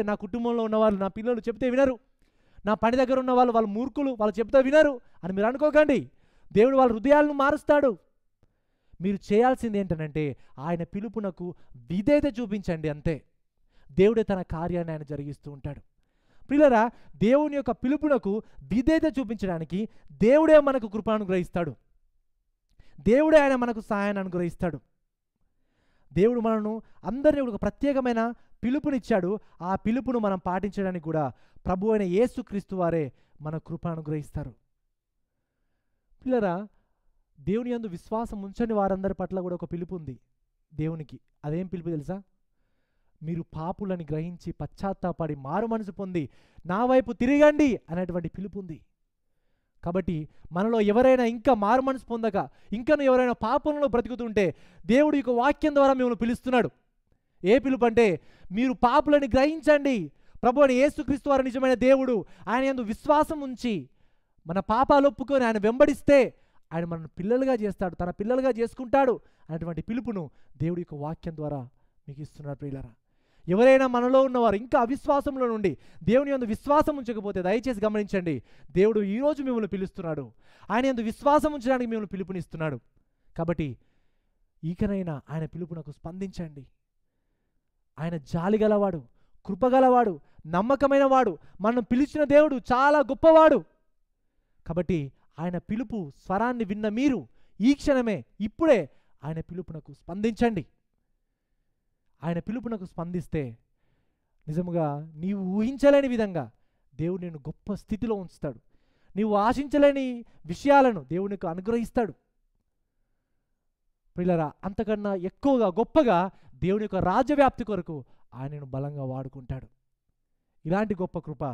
నా కుటుంబంలో ఉన్నవాళ్ళు, నా పిల్లలు చెప్తే వినరు, నా పని దగ్గర ఉన్న వాళ్ళు మూర్ఖులు, వాళ్ళు చెప్తే వినరు అని మీరు అనుకోకండి. దేవుడు వాళ్ళ హృదయాలను మారుస్తాడు. మీరు చేయాల్సింది ఏంటంటే ఆయన పిలుపునకు విధేయత చూపించండి, అంతే. దేవుడే తన కార్యాన్ని ఆయన జరిగిస్తూ ఉంటాడు. ప్రియులారా, దేవుని యొక్క పిలుపునకు విధేయత చూపించడానికి దేవుడే మనకు కృప అనుగ్రహిస్తాడు. దేవుడే ఆయన మనకు సహాయాన్ని అనుగ్రహిస్తాడు. దేవుడు మనను అందరినీ ఒక ప్రత్యేకమైన పిలుపునిచ్చాడు. ఆ పిలుపును మనం పాటించడానికి కూడా ప్రభు అయిన యేసుక్రీస్తు వారే మన కృప అనుగ్రహిస్తారు. పిల్లరా, దేవుని యందు విశ్వాసం ఉంచని వారందరి పట్ల కూడా ఒక పిలుపు ఉంది దేవునికి. అదేం పిలుపు తెలుసా? మీరు పాపులని గ్రహించి పశ్చాత్తాపడి మారు మనసు పొంది నా వైపు తిరగండి అనేటువంటి పిలుపు ఉంది. కాబట్టి మనలో ఎవరైనా ఇంకా మారు మనసు పొందక ఇంకను ఎవరైనా పాపంలో బ్రతుకుతుంటే దేవుడు యొక్క వాక్యం ద్వారా మిమ్మల్ని పిలుస్తున్నాడు. ఏ పిలుపు అంటే, మీరు పాపులని గ్రహించండి, ప్రభు అని యేసుక్రీస్తు వారు నిజమైన దేవుడు, ఆయన యందు విశ్వాసం ఉంచి మన పాపాలు ఒప్పుకొని ఆయన వెంబడిస్తే ఆయన మనల్ని పిల్లలుగా చేస్తాడు, తన పిల్లలుగా చేసుకుంటాడు అనేటువంటి పిలుపును దేవుడి యొక్క వాక్యం ద్వారా మీకు ఇస్తున్నారు. ప్రియులారా, ఎవరైనా మనలో ఉన్నవారు ఇంకా అవిశ్వాసంలో నుండి దేవుని యందు విశ్వాసం ఉంచకపోతే దయచేసి గమనించండి, దేవుడు ఈరోజు మిమ్మల్ని పిలుస్తున్నాడు. ఆయన యందు విశ్వాసం ఉంచడానికి మిమ్మల్ని పిలుపునిస్తున్నాడు. కాబట్టి ఈకనైనా ఆయన పిలుపునకు స్పందించండి. ఆయన జాలి గలవాడు, కృపగలవాడు, నమ్మకమైన వాడు. మనం పిలిచిన దేవుడు చాలా గొప్పవాడు. కాబట్టి ఆయన పిలుపు స్వరాన్ని విన్న మీరు ఈ క్షణమే, ఇప్పుడే ఆయన పిలుపునకు స్పందించండి. ఆయన పిలుపునకు స్పందిస్తే నిజముగా నీవు ఊహించలేని విధంగా దేవుడు నిన్ను గొప్ప స్థితిలో ఉంచుతాడు. నీవు ఆశించలేని విషయాలను దేవునికి అనుగ్రహిస్తాడు. ప్రియులారా, అంతకన్నా ఎక్కువగా గొప్పగా దేవుని యొక్క రాజ్యవ్యాప్తి కొరకు ఆయనను బలంగా వాడుకుంటాడు. ఇలాంటి గొప్ప కృప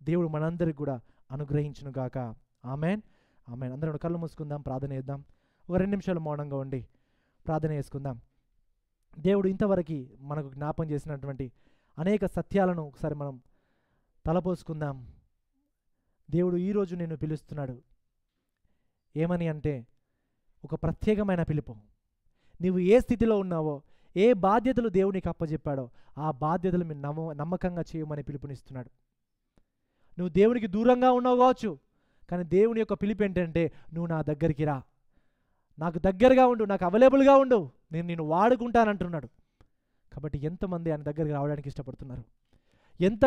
దేవుడు మనందరికి కూడా అనుగ్రహించునుగాక. Amen, amen. అందరం కళ్ళు మూసుకుందాం, ప్రార్థన చేద్దాం. ఒక 2 నిమిషాలు మౌనంగా ఉండి ప్రార్థన చేసుకుందాం. దేవుడు ఇంతవరకు మనకు జ్ఞాపం చేసినటువంటి అనేక సత్యాలను ఒకసారి మనం తలపోసుకుందాం. దేవుడు ఈరోజు నిన్ను పిలుస్తున్నాడు. ఏమని అంటే, ఒక ప్రత్యేకమైన పిలుపు. నీవు ఏ స్థితిలో ఉన్నావో, ఏ బాధ్యతలు దేవునికి అప్పచెప్పాడో ఆ బాధ్యతలు మీరు నమ్మకంగా చేయమని పిలుపునిస్తున్నాడు. నువ్వు దేవునికి దూరంగా ఉన్నావు కావచ్చు, కానీ దేవుని యొక్క పిలుపు ఏంటంటే, నువ్వు నా దగ్గరికి రా, నాకు దగ్గరగా ఉండు, నాకు అవైలబుల్గా ఉండు, నేను నిన్ను వాడుకుంటానంటున్నాడు. కాబట్టి ఎంతమంది ఆయన దగ్గరికి రావడానికి ఇష్టపడుతున్నారు? ఎంత